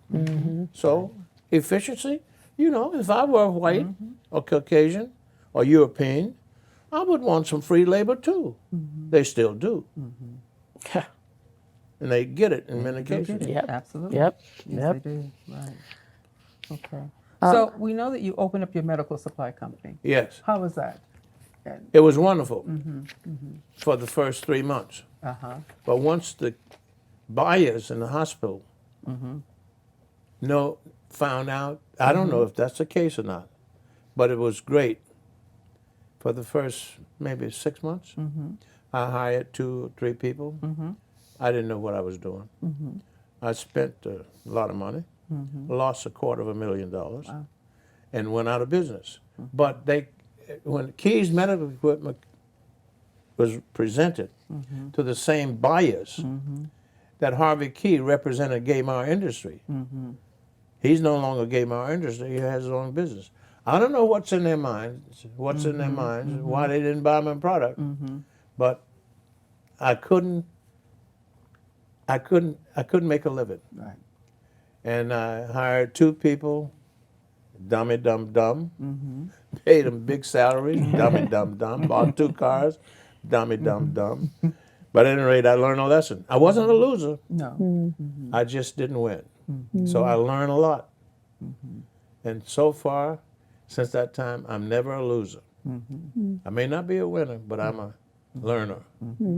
So efficiency, you know, if I were white or Caucasian or European, I would want some free labor too. They still do. And they get it in many cases. Yep. Absolutely. Yep. Yes, Yep. they do. Right. Okay. So we know that you opened up your medical supply company. Yes, How was that? And, it was wonderful for the first 3 months. But once the buyers in the hospital found out, I don't know if that's the case or not, but it was great. For the first maybe 6 months, I hired 2 or 3 people. I didn't know what I was doing. I spent a lot of money, lost $250,000, and went out of business. But when Key's medical equipment was presented to the same buyers that Harvey Keye represented Gaymar Industry, he's no longer Gaymar Industry. He has his own business. I don't know what's in their minds, why they didn't buy my product, but I couldn't make a living. right. And I hired 2 people, dummy dum dum, paid them big salaries, dummy dum dum, bought 2 cars, dummy dum dum. But at any rate, I learned a lesson. I wasn't a loser. No. I just didn't win. So I learned a lot. And so far, since that time, I'm never a loser. I may not be a winner, but I'm a learner.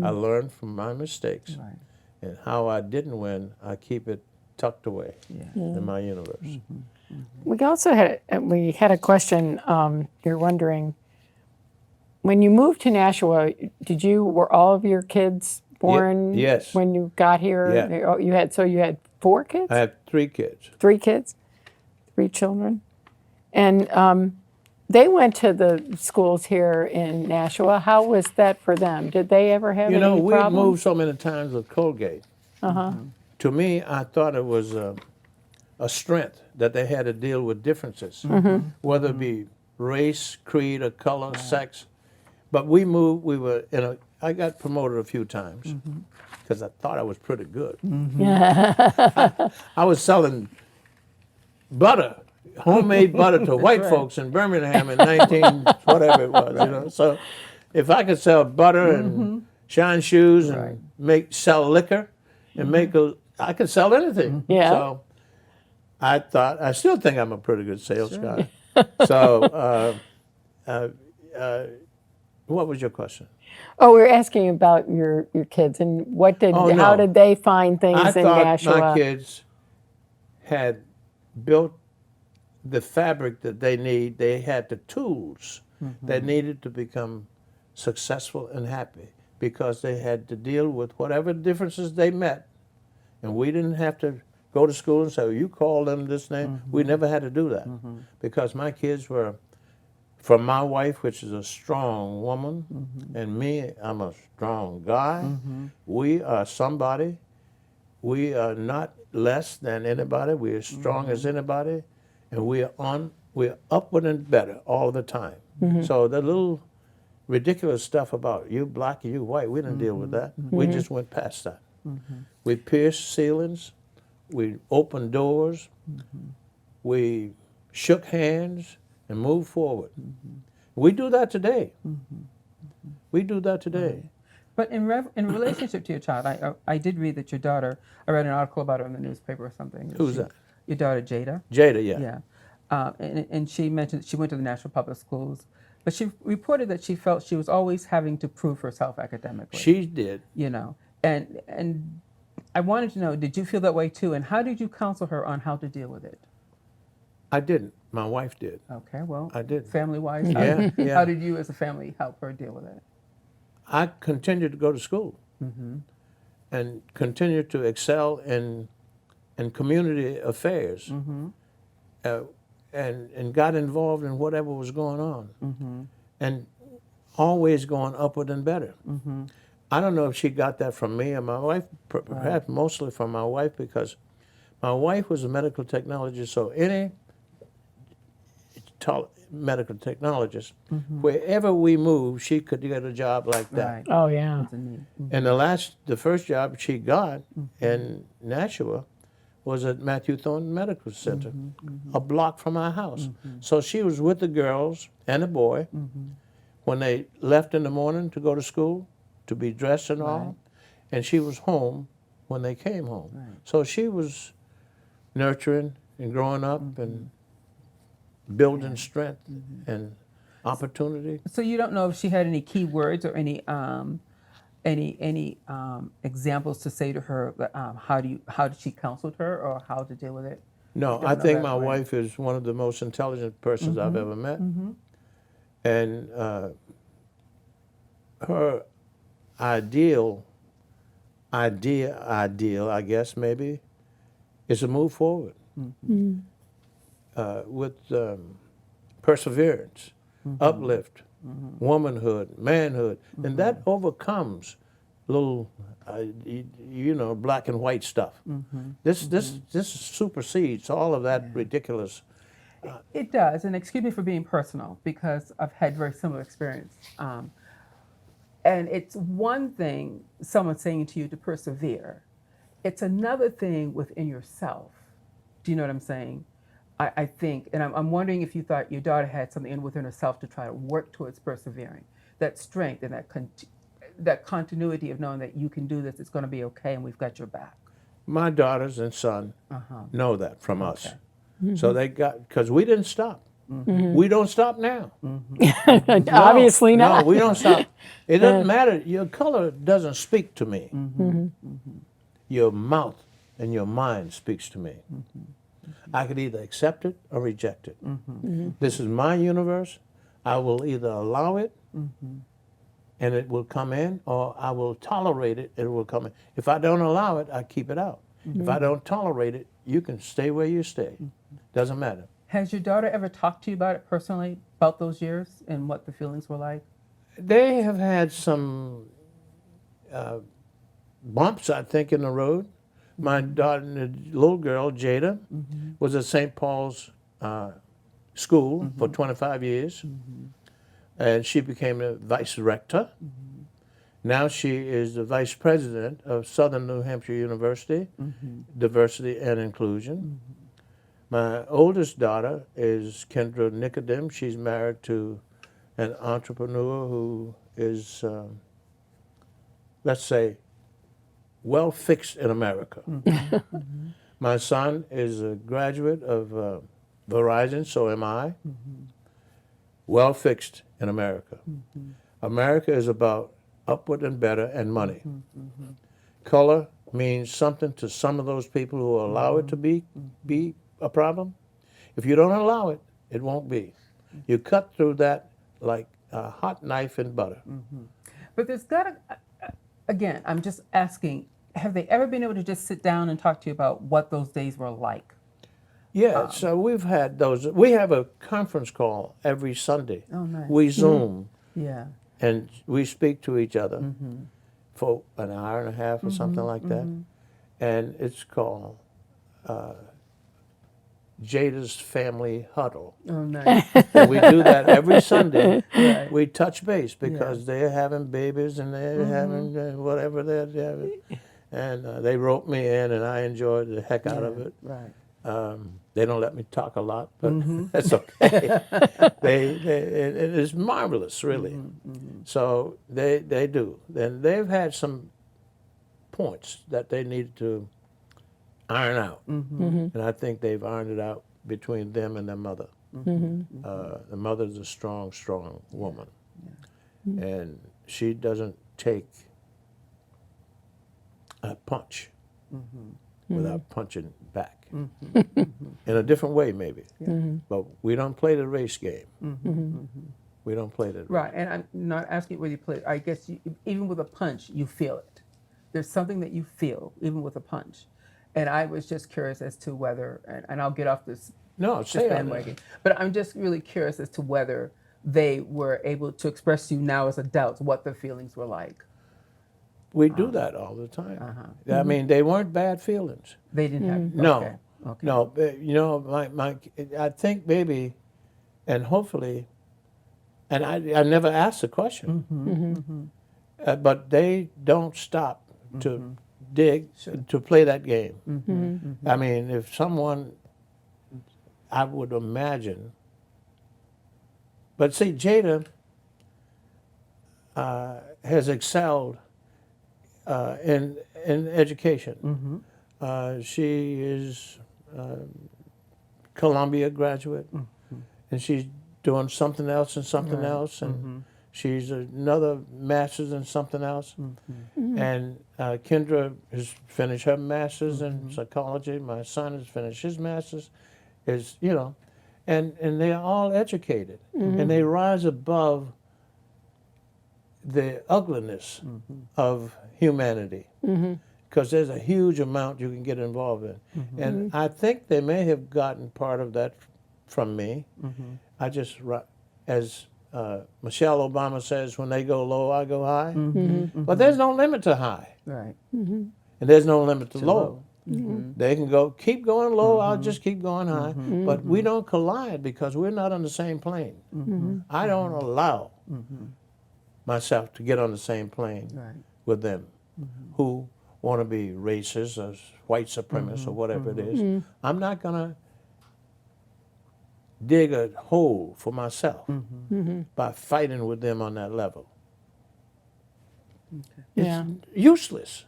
I learn from my mistakes. Right. And how I didn't win, I keep it tucked away in my universe. We also had a question. You're wondering, when you moved to Nashua, were all of your kids born yes. when you got here? Yeah. You had 4 kids? I have 3 kids. 3 kids? 3 children? And they went to the schools here in Nashua. How was that for them? Did they ever have You know, any we problems? moved so many times with Colgate. To me, I thought it was a strength that they had to deal with differences, whether it be race, creed, or color, sex. But we moved, I got promoted a few times because I thought I was pretty good. I was selling butter, homemade butter to white folks in Birmingham in whatever it was, you know. So if I could sell butter and shine shoes and sell liquor and I could sell anything. Yeah. So I still think I'm a pretty good sales guy. So what was your question? Oh, we were asking about your kids and how did they find things I in thought Nashua? my kids had built the fabric that they need. They had the tools that needed to become successful and happy because they had to deal with whatever differences they met. And we didn't have to go to school and say, oh, you call them this name. We never had to do that because my kids were from my wife, which is a strong woman, and me, I'm a strong guy. We are somebody. We are not less than anybody. We are strong as anybody, and we're upward and better all the time. So the little ridiculous stuff about you black and you white, we didn't deal with that. We just went past that. We pierced ceilings. We opened doors. We shook hands and moved forward. We do that today. We do that today. But in relationship to your child, I did read that your daughter, I read an article about her in the newspaper or something. Who's that? Your daughter, Jada. Jada, yeah. Yeah. And she mentioned she went to the National Public Schools, but she reported that she felt she was always having to prove herself academically. She did. You know, and I wanted to know, did you feel that way too? And how did you counsel her on how to deal with it? I didn't. My wife did. Okay, well, I did. family-wise, Yeah, yeah. how did you as a family help her deal with it? I continued to go to school and continued to excel in community affairs and got involved in whatever was going on and always going upward and better. I don't know if she got that from me or my wife, perhaps mostly from my wife, because my wife was a medical technologist, so any medical technologist, wherever we moved, she could get a job like that. Right. Oh, yeah. That's a need. And the first job she got in Nashua was at Matthew Thornton Medical Center, a block from our house. So she was with the girls and the boy when they left in the morning to go to school, to be dressed and all, and she was home when they came home. So she was nurturing and growing up and building strength and opportunity. So you don't know if she had any key words or any examples to say to her? How did she counsel her or how to deal with it? No, Don't I know think that my way. wife is one of the most intelligent persons I've ever met. And her ideal, I guess maybe, is to move forward with perseverance, uplift, womanhood, manhood, and that overcomes little, black and white stuff. This supersedes all of that ridiculous. It does, and excuse me for being personal because I've had very similar experience. And it's one thing someone saying to you to persevere. It's another thing within yourself. Do you know what I'm saying? I think, and I'm wondering if you thought your daughter had something within herself to try to work towards persevering. That strength and that continuity of knowing that you can do this, it's going to be okay, and we've got your back. My daughters and son know that from us. So they got, because we didn't stop. We don't stop now. Obviously not. No, we don't stop. It doesn't matter. Your color doesn't speak to me. Your mouth and your mind speaks to me. I could either accept it or reject it. This is my universe. I will either allow it and it will come in, or I will tolerate it, it will come in. If I don't allow it, I keep it out. If I don't tolerate it, you can stay where you stay. Doesn't matter. Has your daughter ever talked to you about it personally, about those years and what the feelings were like? They have had some bumps, I think, in the road. My daughter, the little girl, Jada, was at St. Paul's school for 25 years, and she became a vice rector. Now she is the vice president of Southern New Hampshire University, Diversity and Inclusion. My oldest daughter is Kendra Nicodem. She's married to an entrepreneur who is, let's say, well fixed in America. My son is a graduate of Verizon, so am I. Well fixed in America. America is about upward and better and money. Color means something to some of those people who allow it to be a problem. If you don't allow it, it won't be. You cut through that like a hot knife in butter. But there's got to, again, I'm just asking, have they ever been able to just sit down and talk to you about what those days were like? Yeah, so we've had those. We have a conference call every Sunday. Oh, nice. We Zoom Yeah. and we speak to each other for an hour and a half or something like that. And it's called Jada's Family Huddle. Oh, nice. And we do that every Sunday. Right. We touch base because they're having babies and they're having whatever they're having. And they wrote me in and I enjoyed the heck out of it. Right. They don't let me talk a lot, but that's okay. It is marvelous, really. So they do. And they've had some points that they need to iron out. And I think they've ironed it out between them and their mother. The mother's a strong, strong woman. And she doesn't take a punch. without punching back. In a different way, maybe. But we don't play the race game. We don't play that. Right, and I'm not asking whether you play. I guess even with a punch, you feel it. There's something that you feel even with a punch, and I was just curious as to whether, and I'll get off this bandwagon, but I'm just really curious as to whether they were able to express to you now as adults what their feelings were like. We do that all the time. I mean, they weren't bad feelings. They didn't have No, okay. no. You know, I think maybe, and hopefully, and I never asked the question, but they don't stop to dig, to play that game. I mean, if someone, I would imagine, but see, Jada has excelled in education. She is Columbia graduate, and she's doing something else and something else, and she's another master's in something else. And Kendra has finished her master's in psychology. My son has finished his master's. Is and they're all educated, and they rise above the ugliness of humanity, because there's a huge amount you can get involved in. And I think they may have gotten part of that from me. I just, as Michelle Obama says, when they go low, I go high. But there's no limit to high. Right. And there's no limit to low. They can keep going low, I'll just keep going high. But we don't collide because we're not on the same plane. I don't allow myself to get on the same plane with them who want to be racist or white supremacists or whatever it is. I'm not going to dig a hole for myself by fighting with them on that level. It's useless.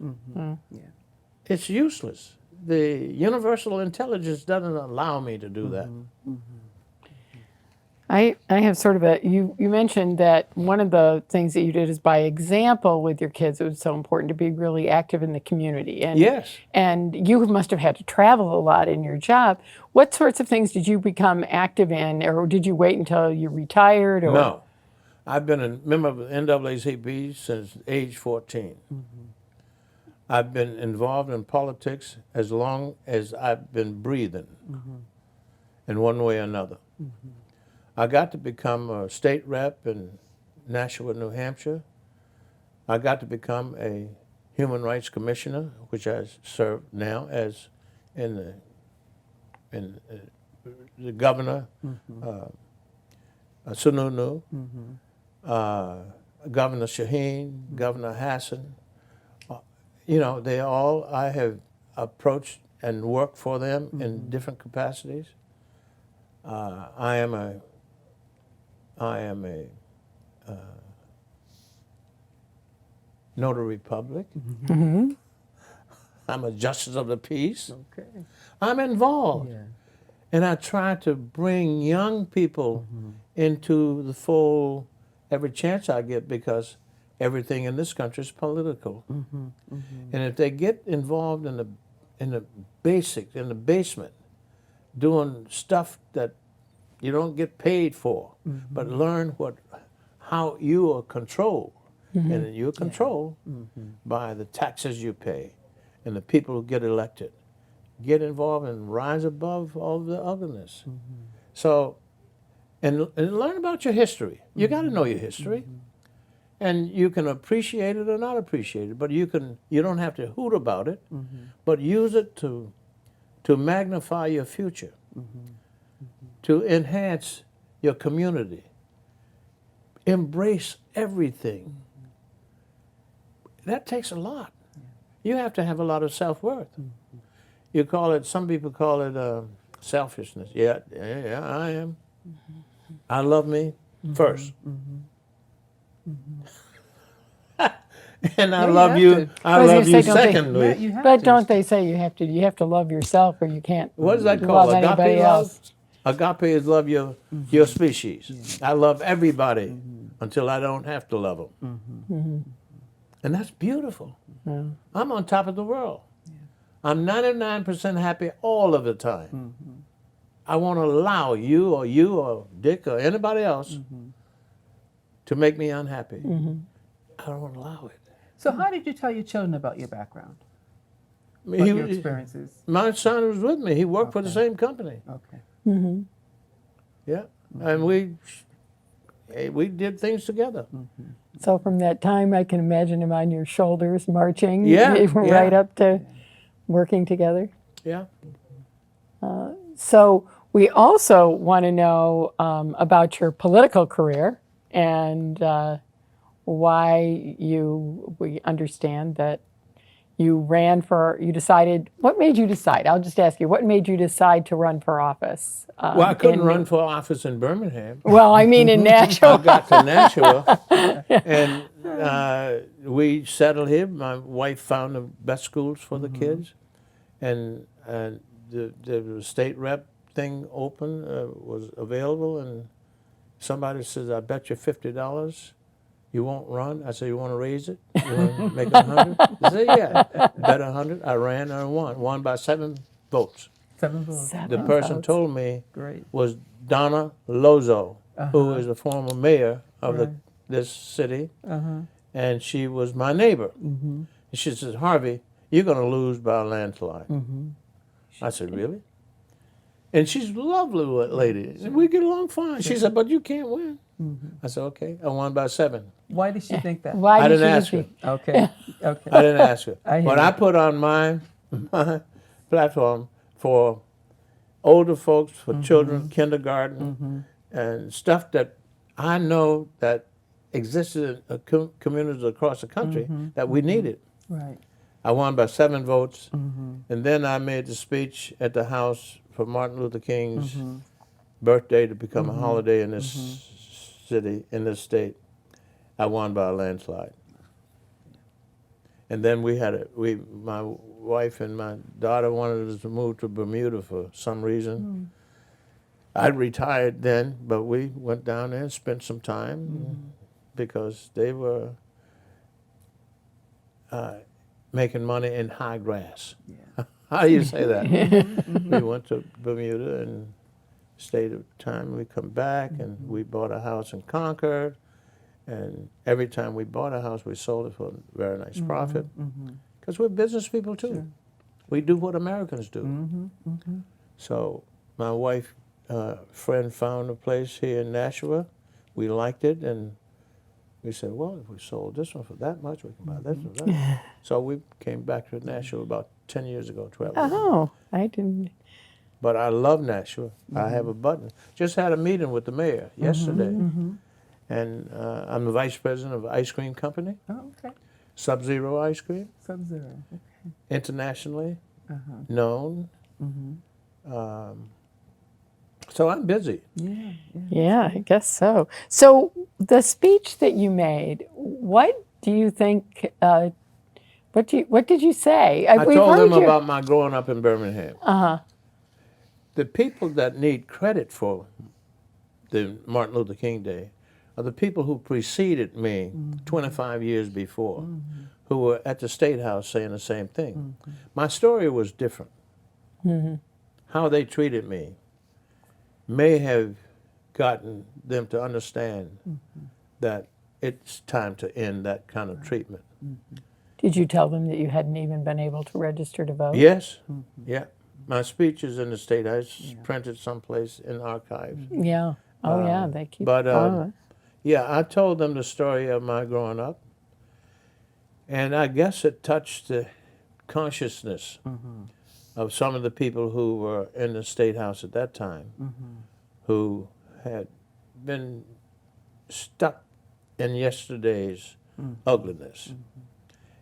It's useless. The universal intelligence doesn't allow me to do that. I have sort of you mentioned that one of the things that you did is by example with your kids. It was so important to be really active in the community. And, Yes. And you must have had to travel a lot in your job. What sorts of things did you become active in, or did you wait until you retired? Or? No. I've been a member of the NAACP since age 14. I've been involved in politics as long as I've been breathing in one way or another. I got to become a state rep in Nashua, New Hampshire. I got to become a human rights commissioner, which I serve now as in the governor, Sununu, Governor Shaheen, Governor Hassan. I have approached and worked for them in different capacities. I am a notary public. I'm a justice of the peace. Okay. I'm involved. And I try to bring young people into the fold every chance I get, because everything in this country is political. And if they get involved in the basics, in the basement, doing stuff that you don't get paid for, but learn how you are controlled. And you're controlled by the taxes you pay and the people who get elected. Get involved and rise above all the ugliness. So, and learn about your history. You got to know your history. And you can appreciate it or not appreciate it, but you don't have to hoot about it, but use it to magnify your future, to enhance your community. Embrace everything. That takes a lot. You have to have a lot of self-worth. You call it, some people call it selfishness. Yeah, I am. I love me first. And I love you. I love you secondly. But don't they say you have to love yourself, or you can't What is that called? love anybody Agape else? love? Agape is love your species. I love everybody until I don't have to love them. And that's beautiful. I'm on top of the world. I'm 99% happy all of the time. I want to allow you or Dick or anybody else to make me unhappy. I don't allow it. So how did you tell your children about your background? I mean, About your experiences? my son was with me. He worked for the same company. Okay. Yeah, and we did things together. So from that time, I can imagine him on your shoulders marching Yeah, right yeah. up to working together. Yeah. So we also want to know about your political career and why we understand that you decided, what made you decide? I'll just ask you, what made you decide to run for office? Well, I couldn't run for office in Birmingham. Well, I mean in I Nashua. got to Nashua, and we settled here. My wife found the best schools for the kids, and the state rep thing open was available, and somebody says, "I bet you $50 you won't run." I said, "You want to raise it? You want to make it 100?" They said, "Yeah." Bet 100. I ran and won by 7 votes. 7 votes. The person told me Great. was Donna Lozo, who is a former mayor of this city, and she was my neighbor. And she says, "Harvey, you're going to lose by a landslide." I said, "Really?" And she's a lovely lady. And we get along fine. She said, "But you can't win." I said, "Okay." I won by 7. Why did she think that? Why I did didn't you ask her. think- Okay. Okay. I didn't ask her. I hear But you. I put on my platform for older folks, for children, kindergarten, and stuff that I know that existed in communities across the country that we needed. Right. I won by 7 votes, and then I made the speech at the House for Martin Luther King's birthday to become a holiday in this city, in this state. I won by a landslide. And then my wife and my daughter wanted us to move to Bermuda for some reason. I retired then, but we went down there and spent some time because they were making money in high grass. How do you say that? We went to Bermuda and stayed a time. We come back and we bought a house in Concord. And every time we bought a house, we sold it for a very nice profit. Because we're business people too. We do what Americans do. So my wife, friend found a place here in Nashua. We liked it, and we said, well, if we sold this one for that much, we can buy this one for that. So we came back to Nashua about 10 years ago, 12 years ago. Oh, I didn't. But I love Nashua. I have a button. Just had a meeting with the mayor yesterday. And I'm the vice president of an ice cream company, Oh, okay. Sub-Zero Ice Cream, Sub-Zero. internationally known. So I'm busy. Yeah. Yeah, I guess so. So the speech that you made, what do you think? What did you say? I We've told heard them you- about my growing up in Birmingham. The people that need credit for the Martin Luther King Day are the people who preceded me 25 years before, who were at the State House saying the same thing. My story was different. How they treated me may have gotten them to understand that it's time to end that kind of treatment. Did you tell them that you hadn't even been able to register to vote? Yes, yeah. My speech is in the State House, printed someplace in archives. Yeah. Oh, yeah. They keep. But oh, yeah, I told them the story of my growing up, and I guess it touched the consciousness of some of the people who were in the State House at that time, who had been stuck in yesterday's ugliness.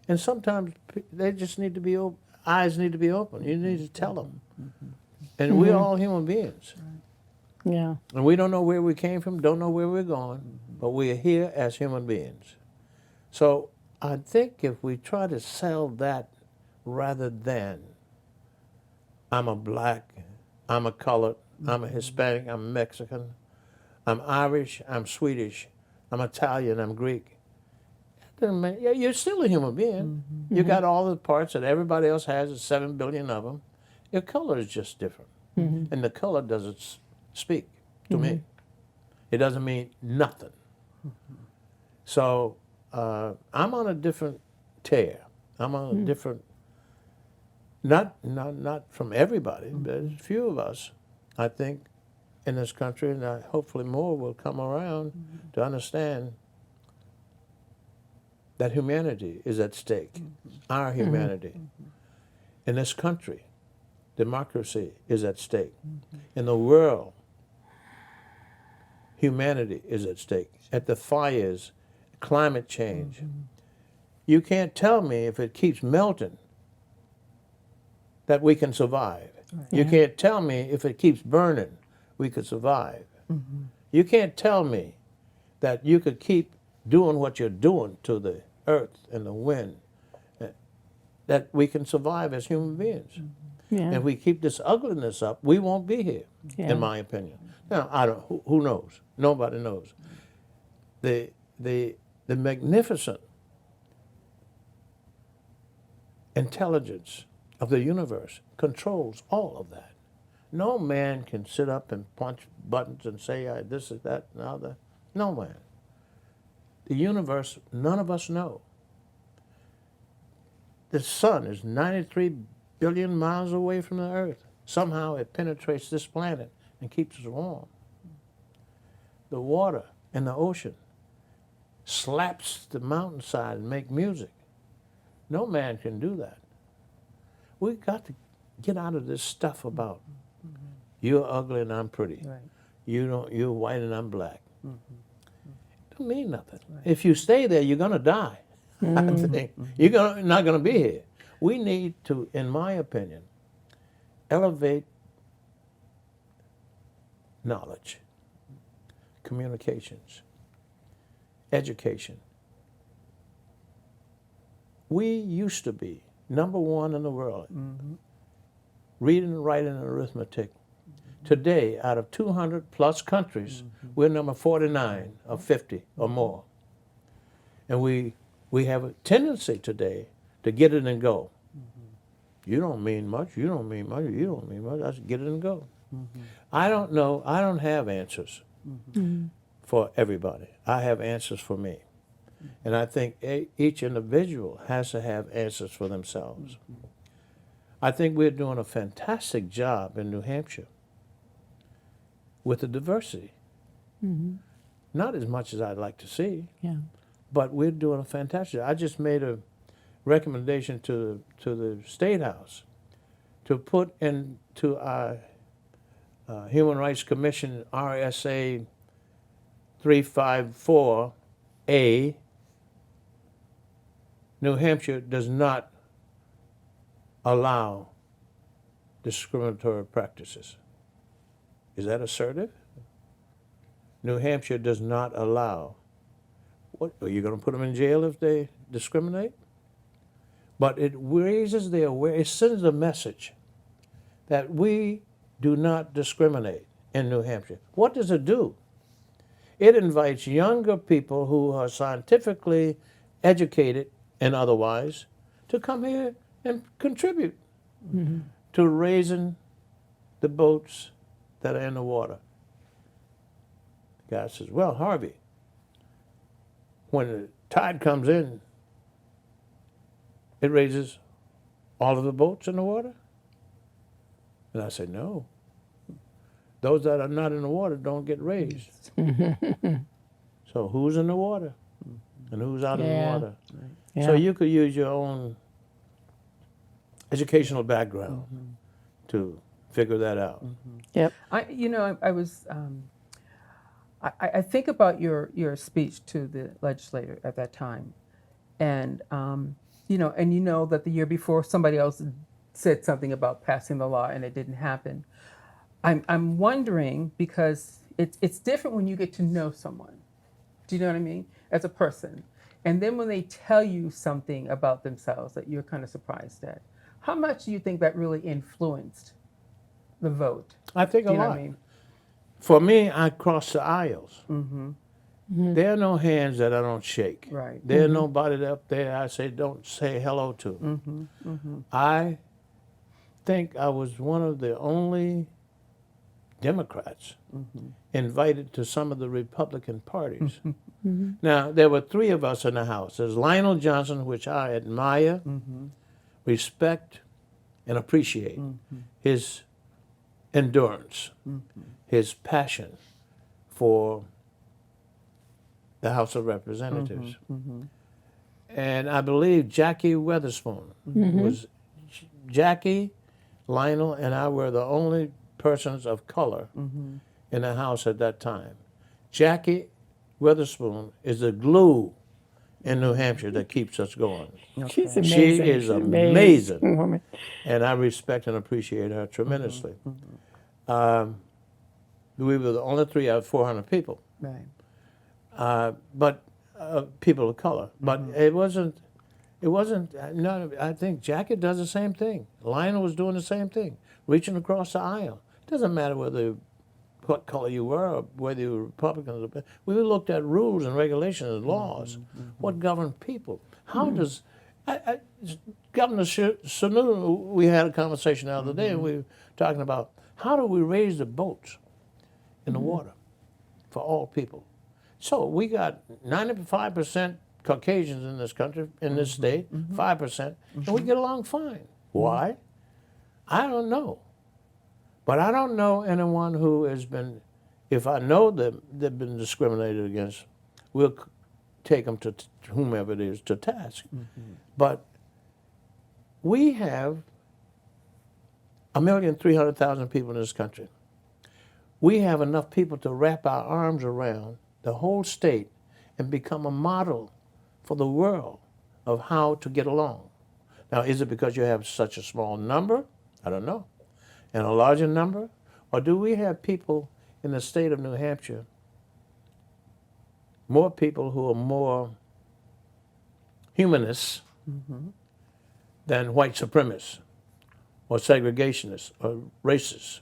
And sometimes they just need to be eyes need to be open. You need to tell them. And we're all human beings. yeah. And we don't know where we came from, don't know where we're going, but we are here as human beings. So I think if we try to sell that rather than I'm a black, I'm a colored, I'm a Hispanic, I'm Mexican, I'm Irish, I'm Swedish, I'm Italian, I'm Greek. Yeah, you're still a human being. You got all the parts that everybody else has, there's 7 billion of them. Your color is just different. And the color doesn't speak to me. It doesn't mean nothing. So I'm on a different tear. I'm on a different, not from everybody, but there's a few of us, I think, in this country, and hopefully more will come around to understand that humanity is at stake, our humanity. In this country, democracy is at stake. In the world, humanity is at stake. At the fires, climate change. You can't tell me if it keeps melting that we can survive. You can't tell me if it keeps burning we could survive. You can't tell me that you could keep doing what you're doing to the earth and the wind, that we can survive as human beings. And if we keep this ugliness up, we won't be here, in my opinion. Now, I don't. Who knows? Nobody knows. The magnificent intelligence of the universe controls all of that. No man can sit up and punch buttons and say this is that and other. No man. The universe, none of us know. The sun is 93 billion miles away from the earth. Somehow it penetrates this planet and keeps us warm. The water in the ocean slaps the mountainside and make music. No man can do that. We've got to get out of this stuff about you're ugly and I'm pretty. Right. You're white and I'm black. It don't mean nothing. If you stay there, you're gonna die. I think you're not gonna be here. We need to, in my opinion, elevate knowledge, communications, education. We used to be #1 in the world, reading, writing, and arithmetic. Today, out of 200 plus countries, we're number 49 of 50 or more. And we have a tendency today to get it and go. You don't mean much, you don't mean much, you don't mean much, let's get it and go. I don't know, I don't have answers for everybody. I have answers for me. And I think each individual has to have answers for themselves. I think we're doing a fantastic job in New Hampshire with the diversity. Not as much as I'd like to see, but we're doing a fantastic job. I just made a recommendation to the State House to put into our Human Rights Commission RSA 354A, New Hampshire does not allow discriminatory practices. Is that assertive? New Hampshire does not allow. What, are you going to put them in jail if they discriminate? But it raises the awareness, it sends a message that we do not discriminate in New Hampshire. What does it do? It invites younger people who are scientifically educated and otherwise to come here and contribute to raising the boats that are in the water. The guy says, well, Harvey, when the tide comes in, it raises all of the boats in the water? And I said, no. Those that are not in the water don't get raised. So who's in the water and who's out in the water? So you could use your own educational background to figure that out. Yep. I think about your speech to the legislator at that time, and that the year before somebody else said something about passing the law and it didn't happen. I'm wondering, because it's different when you get to know someone. Do you know what I mean? As a person. And then when they tell you something about themselves that you're kind of surprised at, how much do you think that really influenced the vote? I think Do a you know lot. what I mean? For me, I crossed the aisles. There are no hands that I don't shake. Right. There's nobody up there I say don't say hello to. I think I was one of the only Democrats invited to some of the Republican parties. Now, there were 3 of us in the House. There's Lionel Johnson, which I admire, respect, and appreciate. His endurance, his passion for the House of Representatives. And I believe Jackie Weatherspoon was, Jackie, Lionel, and I were the only persons of color in the House at that time. Jackie Weatherspoon is the glue in New Hampshire that keeps us going. She's amazing. She is She's an amazing. woman. And I respect and appreciate her tremendously. We were the only 3 out of 400 people, Right. but people of color. But it wasn't, no, I think Jackie does the same thing. Lionel was doing the same thing, reaching across the aisle. It doesn't matter what color you were or whether you were Republican. We looked at rules and regulations and laws, what govern people. How does, Governor Sununu, we had a conversation the other day, and we were talking about how do we raise the boats in the water for all people. So we got 95% Caucasians in this country, in this state, 5%, and we get along fine. Why? I don't know. But I don't know anyone who has been, if I know them, they've been discriminated against, we'll take them to whomever it is to task. But we have 1,300,000 people in this country. We have enough people to wrap our arms around the whole state and become a model for the world of how to get along. Now, is it because you have such a small number? I don't know. And a larger number? Or do we have people in the state of New Hampshire, more people who are more humanists than white supremacists or segregationists or racists?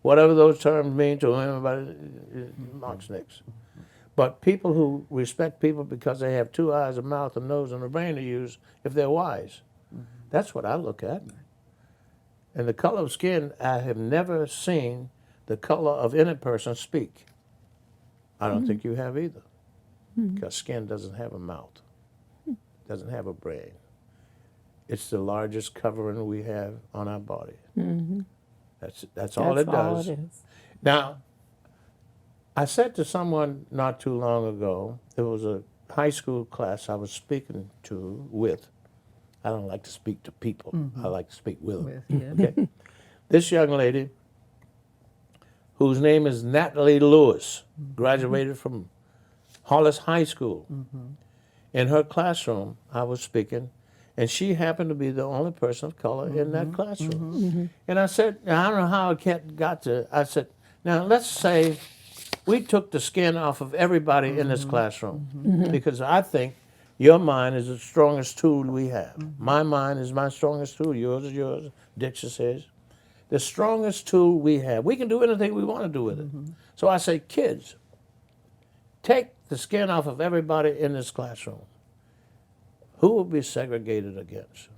Whatever those terms mean to everybody, Mark's next. But people who respect people because they have 2 eyes, a mouth, a nose, and a brain to use if they're wise. That's what I look at. And the color of skin, I have never seen the color of any person speak. I don't think you have either. Because skin doesn't have a mouth, doesn't have a brain. It's the largest covering we have on our body. That's all it does. All it is. Now, I said to someone not too long ago, there was a high school class I was speaking with. I don't like to speak to people. I like to speak with them. Okay. This young lady, whose name is Natalie Lewis, graduated from Hollis High School. In her classroom, I was speaking, and she happened to be the only person of color in that classroom. And I said, I don't know how it got to, I said, now let's say we took the skin off of everybody in this classroom, because I think your mind is the strongest tool we have. My mind is my strongest tool, yours is yours, Dixie says. The strongest tool we have. We can do anything we want to do with it. So I say, kids, take the skin off of everybody in this classroom. Who will be segregated against?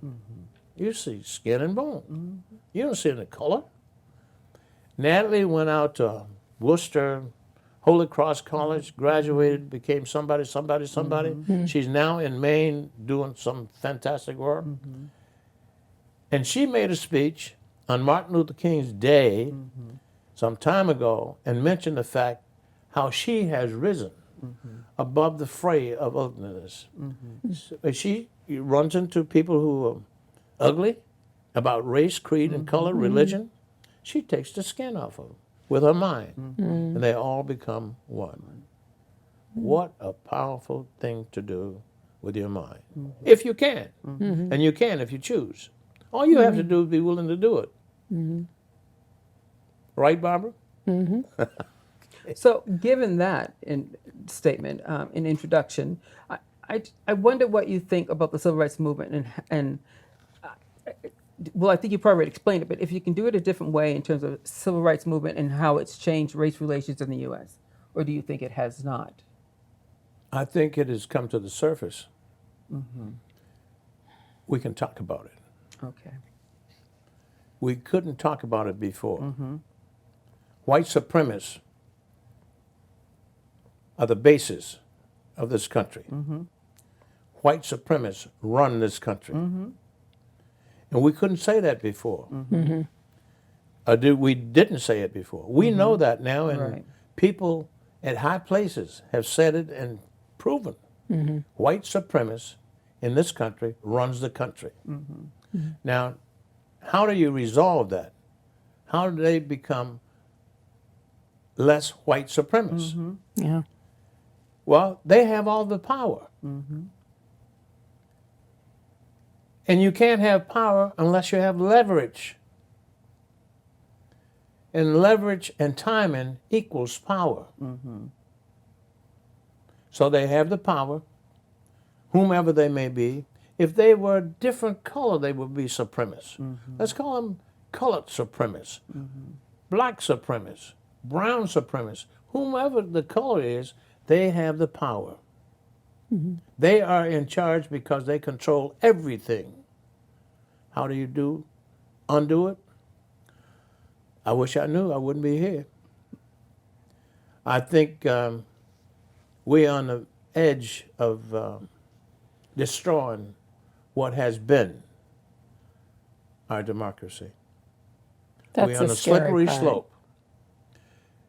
You see skin and bone. You don't see any color. Natalie went out to Worcester Holy Cross College, graduated, became somebody. She's now in Maine doing some fantastic work. And she made a speech on Martin Luther King's day some time ago and mentioned the fact how she has risen above the fray of ugliness. She runs into people who are ugly about race, creed, and color, religion. She takes the skin off of them with her mind, and they all become one. What a powerful thing to do with your mind, if you can. And you can if you choose. All you have to do is be willing to do it. Right, Barbara? So, given that statement, in introduction, I wonder what you think about the civil rights movement and well, I think you probably already explained it, but if you can do it a different way in terms of civil rights movement and how it's changed race relations in the U.S., or do you think it has not? I think it has come to the surface. We can talk about it. Okay. We couldn't talk about it before. White supremacists are the basis of this country. White supremacists run this country. And we couldn't say that before. We didn't say it before. We know that now, and Right. people at high places have said it and proven. White supremacists in this country runs the country. Now, how do you resolve that? How do they become less white supremacists? Yeah. Well, they have all the power. And you can't have power unless you have leverage. And leverage and timing equals power. So they have the power, whomever they may be. If they were a different color, they would be supremacists. Let's call them colored supremacists, black supremacists, brown supremacists. Whomever the color is, they have the power. They are in charge because they control everything. How do you undo it? I wish I knew. I wouldn't be here. I think we're on the edge of destroying what has been our democracy. That's We're on the a scary slippery part. slope.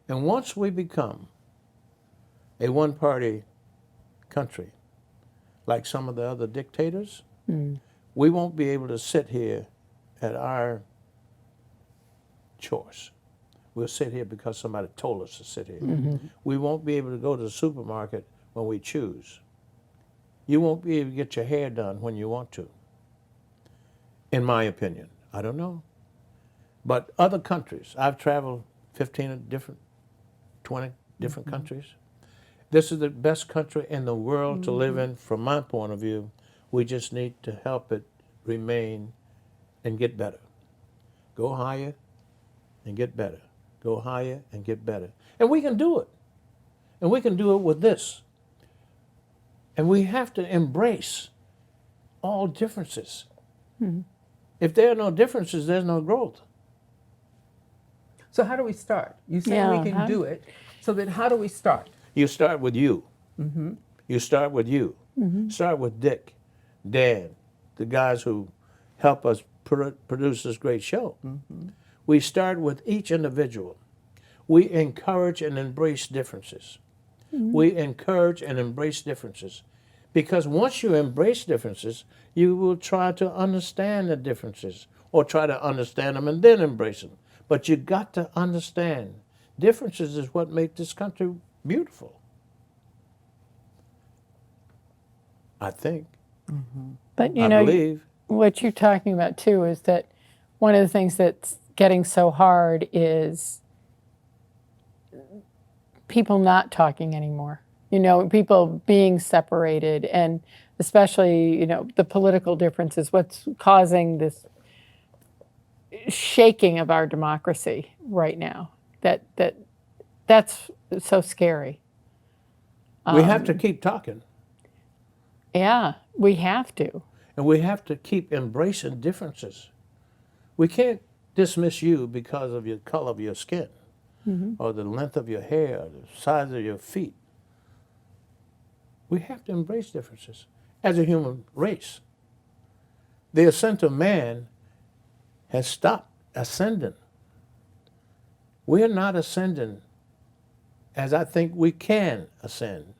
And once we become a one-party country, like some of the other dictators, we won't be able to sit here at our choice. We'll sit here because somebody told us to sit here. We won't be able to go to the supermarket when we choose. You won't be able to get your hair done when you want to, in my opinion. I don't know. But other countries, I've traveled 20 different countries. This is the best country in the world to live in from my point of view. We just need to help it remain and get better. Go higher and get better. Go higher and get better. And we can do it. And we can do it with this. And we have to embrace all differences. If there are no differences, there's no growth. So how do we start? You say Yeah, we can do it. So then how do we start? You start with you. You start with you. Start with Dick, Dan, the guys who help us produce this great show. We start with each individual. We encourage and embrace differences. We encourage and embrace differences. Because once you embrace differences, you will try to understand the differences, or try to understand them and then embrace them. But you got to understand differences is what make this country beautiful. I think. But you I know, believe. what you're talking about too is that one of the things that's getting so hard is people not talking anymore. You know, people being separated, and especially, you know, the political differences, what's causing this shaking of our democracy right now. That's so scary. We have to keep talking. Yeah, we have to. And we have to keep embracing differences. We can't dismiss you because of your color of your skin, or the length of your hair, or the size of your feet. We have to embrace differences as a human race. The ascent of man has stopped ascending. We are not ascending as I think we can ascend,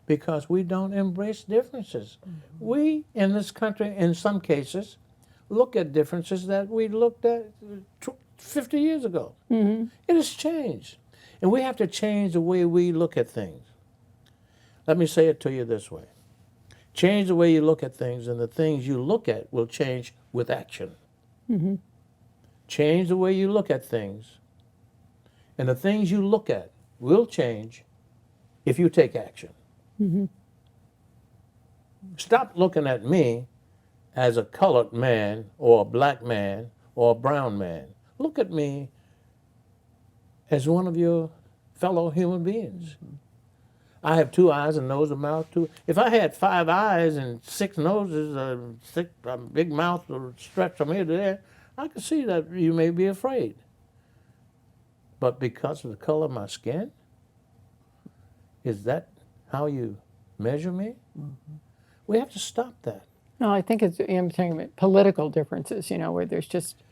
because we don't embrace differences. We, in this country, in some cases, look at differences that we looked at 50 years ago. It has changed. And we have to change the way we look at things. Let me say it to you this way. Change the way you look at things, and the things you look at will change with action. Change the way you look at things, and the things you look at will change if you take action. Stop looking at me as a colored man or a black man or a brown man. Look at me as one of your fellow human beings. I have 2 eyes, a nose, a mouth, too. If I had 5 eyes and 6 noses, a big mouth stretched from here to there, I could see that you may be afraid. But because of the color of my skin, is that how you measure me? We have to stop that. No, I think I'm talking about political differences, where there's just,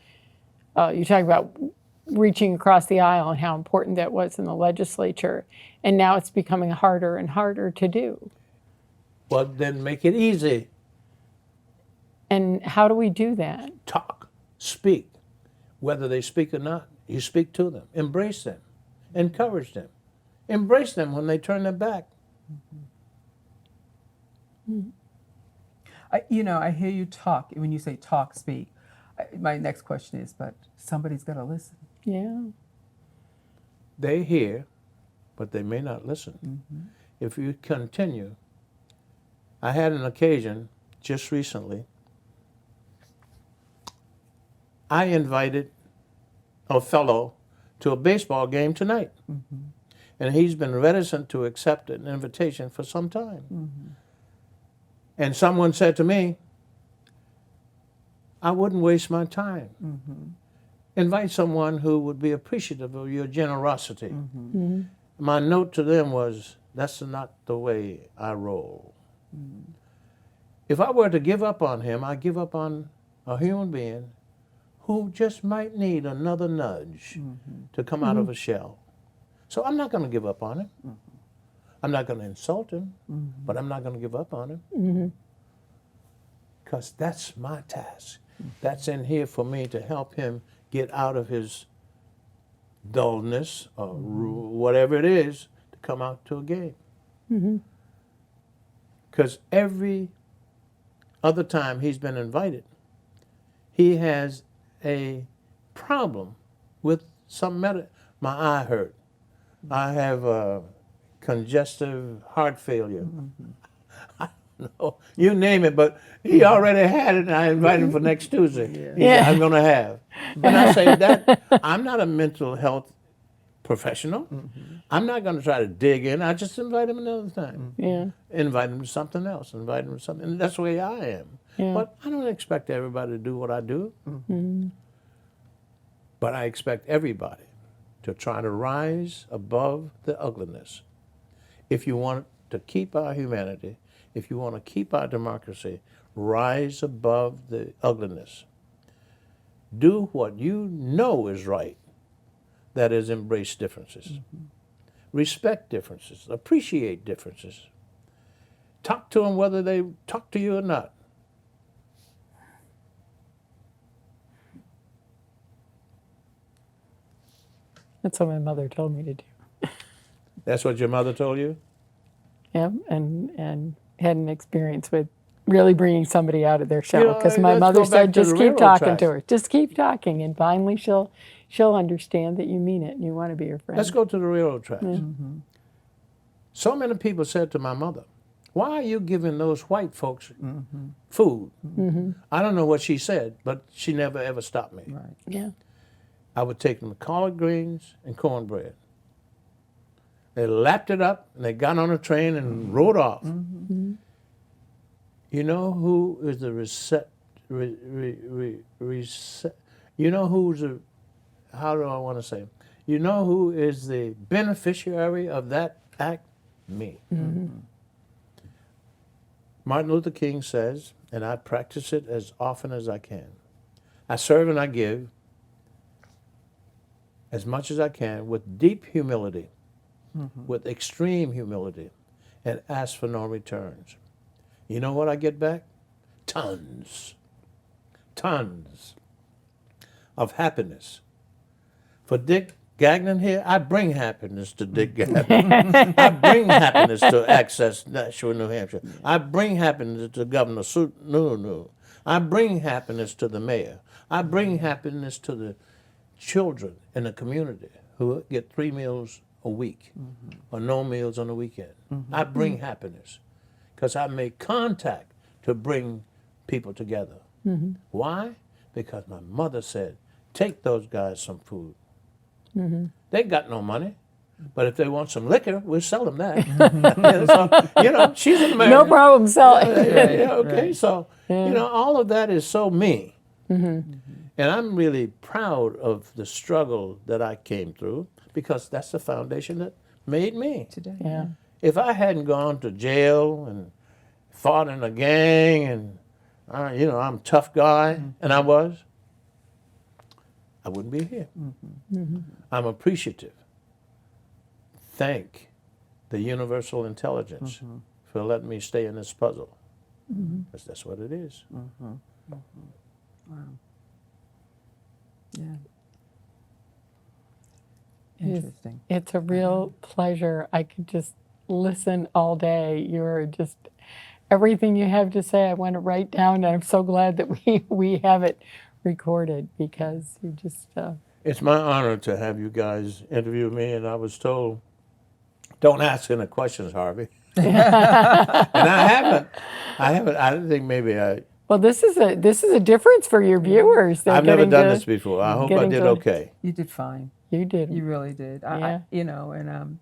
you talk about reaching across the aisle and how important that was in the legislature, and now it's becoming harder and harder to do. Well, then make it easy. And how do we do that? Talk, speak. Whether they speak or not, you speak to them. Embrace them. Encourage them. Embrace them when they turn their back. I hear you talk. When you say talk, speak, my next question is, but somebody's got to listen. Yeah. They hear, but they may not listen. If you continue, I had an occasion just recently. I invited a fellow to a baseball game tonight. And he's been reticent to accept an invitation for some time. And someone said to me, I wouldn't waste my time. Invite someone who would be appreciative of your generosity. My note to them was, that's not the way I roll. If I were to give up on him, I give up on a human being who just might need another nudge to come out of a shell. So I'm not going to give up on him. I'm not going to insult him, but I'm not going to give up on him. Because that's my task. That's in here for me to help him get out of his dullness or whatever it is to come out to a game. Because every other time he's been invited, he has a problem with some my eye hurt. I have congestive heart failure. I don't know, you name it, but he already had it, and I invited him for next Tuesday. I'm going to have. But I say that I'm not a mental health professional. I'm not going to try to dig in. I just invite him another time. Invite him to something else. Invite him to something. And that's the way I am. But I don't expect everybody to do what I do. But I expect everybody to try to rise above the ugliness. If you want to keep our humanity, if you want to keep our democracy, rise above the ugliness. Do what you know is right. That is, embrace differences. Respect differences. Appreciate differences. Talk to them whether they talk to you or not. That's what my mother told me to do. That's what your mother told you? Yeah, and had an experience with really bringing somebody out of their shell, because my let's mother go back said, to just the keep railroad talking tracks. to her. Just keep talking, and finally she'll understand that you mean it and you want to be her friend. Let's go to the railroad tracks. So many people said to my mother, why are you giving those white folks food? I don't know what she said, but she never ever stopped me. Yeah. I would take them collard greens and cornbread. They lapped it up, and they got on a train and rode off. You know who is the you know who's the, how do I want to say? You know who is the beneficiary of that act? Me. Martin Luther King says, and I practice it as often as I can, I serve and I give as much as I can with deep humility, with extreme humility, and ask for no returns. You know what I get back? Tons of happiness. For Dick Gagnon here, I bring happiness to Dick Gagnon. I bring happiness to Access Nashua, New Hampshire. I bring happiness to Governor Sununu. I bring happiness to the mayor. I bring happiness to the children in the community who get 3 meals a week or no meals on the weekend. I bring happiness because I make contact to bring people together. Why? Because my mother said, take those guys some food. They got no money. But if they want some liquor, we'll sell them that. So, she's an American. No problem selling. Yeah, okay. Right. So, all of that is so me. And I'm really proud of the struggle that I came through because that's the foundation that made me. Today. Yeah. If I hadn't gone to jail and fought in a gang and, I'm a tough guy, and I wouldn't be here. I'm appreciative. Thank the universal intelligence for letting me stay in this puzzle. Because that's what it is. Yeah. Interesting. It's a real pleasure. I could just listen all day. You're just everything you have to say. I want to write down, and I'm so glad that we have it recorded because you just. It's my honor to have you guys interview me, and I was told, don't ask any questions, Harvey. And I haven't. I didn't think maybe I. Well, this is a difference for your viewers. They're I've never getting done to- this before. I hope I getting did to- okay. You did fine. You did. You really did. Yeah. And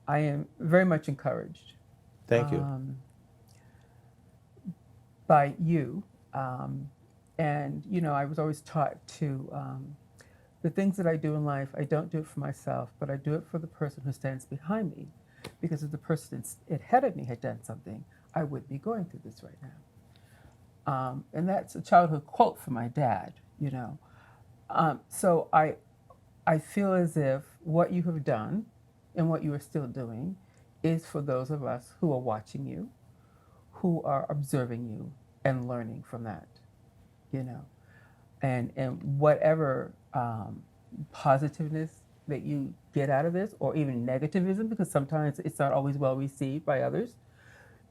I am very much encouraged Thank you. by you. And, I was always taught to, the things that I do in life, I don't do it for myself, but I do it for the person who stands behind me. Because if the person ahead of me had done something, I wouldn't be going through this right now. And that's a childhood quote from my dad, So I feel as if what you have done and what you are still doing is for those of us who are watching you, who are observing you and learning from that, And whatever positiveness that you get out of this, or even negativism, because sometimes it's not always well received by others,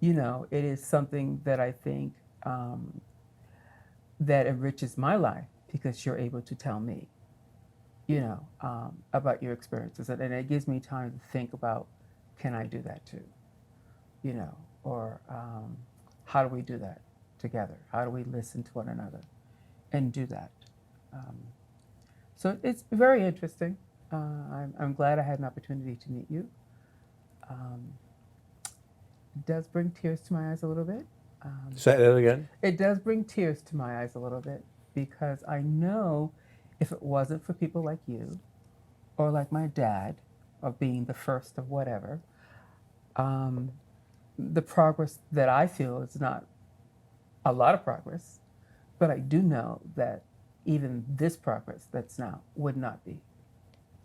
it is something that I think that enriches my life because you're able to tell me, about your experiences. And it gives me time to think about, can I do that too? Or how do we do that together? How do we listen to one another and do that? So it's very interesting. I'm glad I had an opportunity to meet you. It does bring tears to my eyes a little bit. Say that again. It does bring tears to my eyes a little bit because I know if it wasn't for people like you or like my dad of being the first of whatever, the progress that I feel is not a lot of progress, but I do know that even this progress that's now would not be.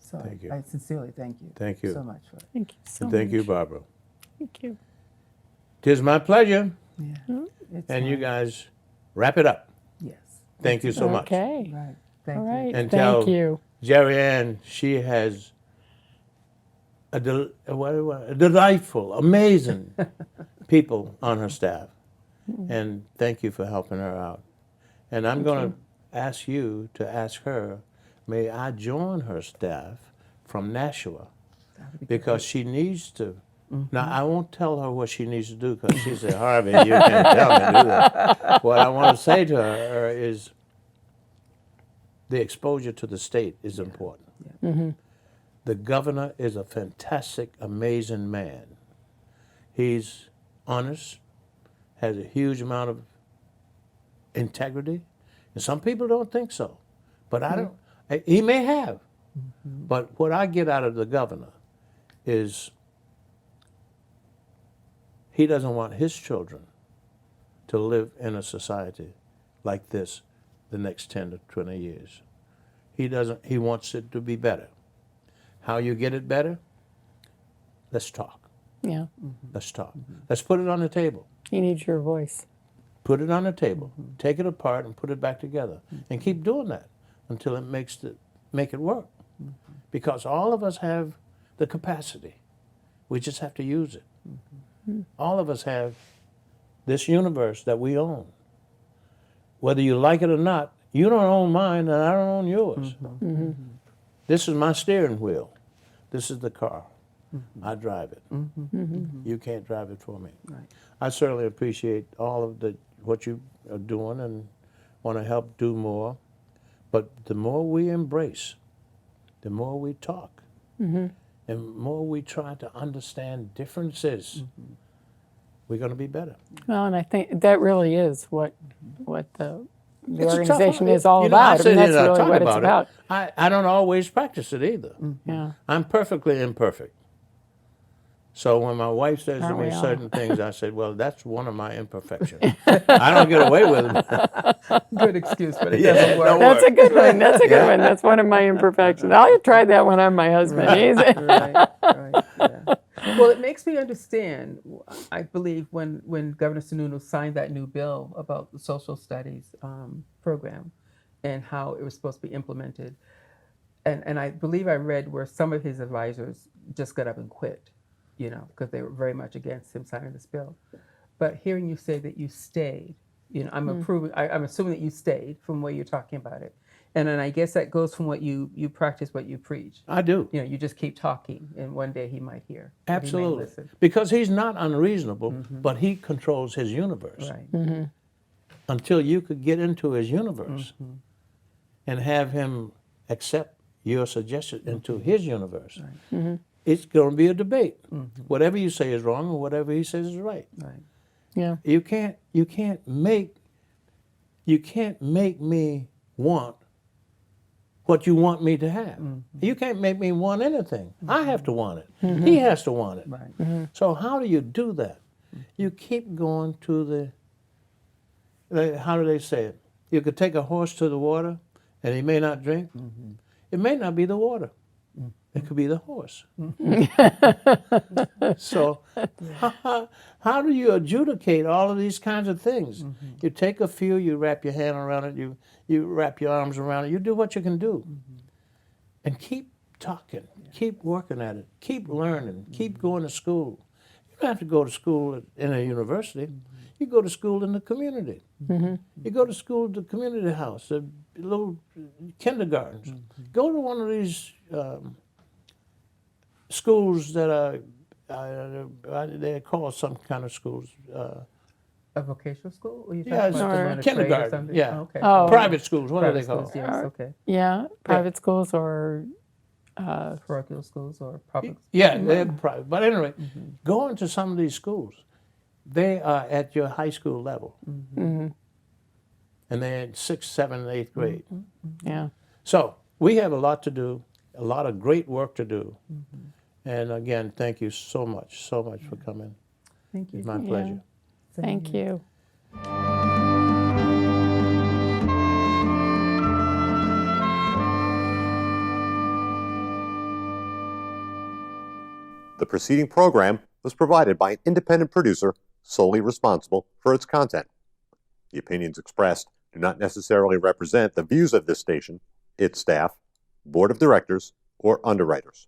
So Thank you. I sincerely thank you. Thank you. So much for it. Thank you so And thank you, much. Barbara. Thank you. 'Tis my pleasure. Yeah. It's And you fine. guys wrap it up. Yes. Thank you so much. Okay. Right. Thank All you. right. And Thank tell you. Jerry Ann, she has a delightful, amazing people on her staff. And thank you for helping her out. And I'm going to ask you to ask her, may I join her staff from Nashua? Because she needs to. Now, I won't tell her what she needs to do because she said, Harvey, you can't tell me to do that. What I want to say to her is the exposure to the state is important. The governor is a fantastic, amazing man. He's honest, has a huge amount of integrity, and some people don't think so. But I don't. He may have. But what I get out of the governor is he doesn't want his children to live in a society like this the next 10 to 20 years. He wants it to be better. How you get it better? Let's talk. Yeah. Let's talk. Let's put it on the table. He needs your voice. Put it on the table. Take it apart and put it back together. And keep doing that until it make it work. Because all of us have the capacity. We just have to use it. All of us have this universe that we own. Whether you like it or not, you don't own mine and I don't own yours. This is my steering wheel. This is the car. I drive it. You can't drive it for me. Right. I certainly appreciate all of what you are doing and want to help do more. But the more we embrace, the more we talk, and and more we try to understand differences, we're going to be better. Well, and I think that really is what the It's a tough organization one. is all You know, I about. sit I mean, here that's and I really talk what it's it. about. I don't always practice it either. Yeah. I'm perfectly imperfect. So when my wife says to Aren't me we all? certain things, I say, well, that's one of my imperfections. I don't get away with them. Good excuse, but it Yeah, doesn't work. don't That's a work. good one. That's a good one. That's one of my imperfections. I'll try that one on my husband. He's, Right, yeah. Well, it makes me understand, I believe, when Governor Sununu signed that new bill about the social studies program and how it was supposed to be implemented. And I believe I read where some of his advisors just got up and quit, because they were very much against him signing this bill. But hearing you say that you stayed, I'm assuming that you stayed from where you're talking about it. And then I guess that goes from what you practice, what you preach. I do. You just keep talking, and one day he might hear. Or he may Absolutely. listen. Because he's not unreasonable, but he controls his universe. Right. Until you could get into his universe and have him accept your suggestion into his universe, it's going to be a debate. Whatever you say is wrong, and whatever he says is right. Right. yeah. You can't make me want what you want me to have. You can't make me want anything. I have to want it. He has to want it. Right. So how do you do that? You keep going to how do they say it? You could take a horse to the water and he may not drink. It may not be the water. It could be the horse. So how do you adjudicate all of these kinds of things? You take a few, you wrap your hand around it, you wrap your arms around it, you do what you can do. And keep talking, keep working at it, keep learning, keep going to school. You don't have to go to school in a university. You go to school in the community. You go to school at the community house, the little kindergartens. Go to one of these schools that are, they're called some kind of schools. A vocational school? Or you Yeah, talking about them on a trade or kindergarten, something? yeah. Oh, okay. Oh. Private schools, what are Private they called? schools, yes, okay. Yeah, private schools or Parochial schools or public? Yeah, they're private. But anyway, go into some of these schools. They are at your high school level. And they're in 6th, 7th, and 8th grade. yeah. So we have a lot to do, a lot of great work to do. And again, thank you so much for coming. Thank you. It's my pleasure. Thank you. The preceding program was provided by an independent producer solely responsible for its content. The opinions expressed do not necessarily represent the views of this station, its staff, board of directors, or underwriters.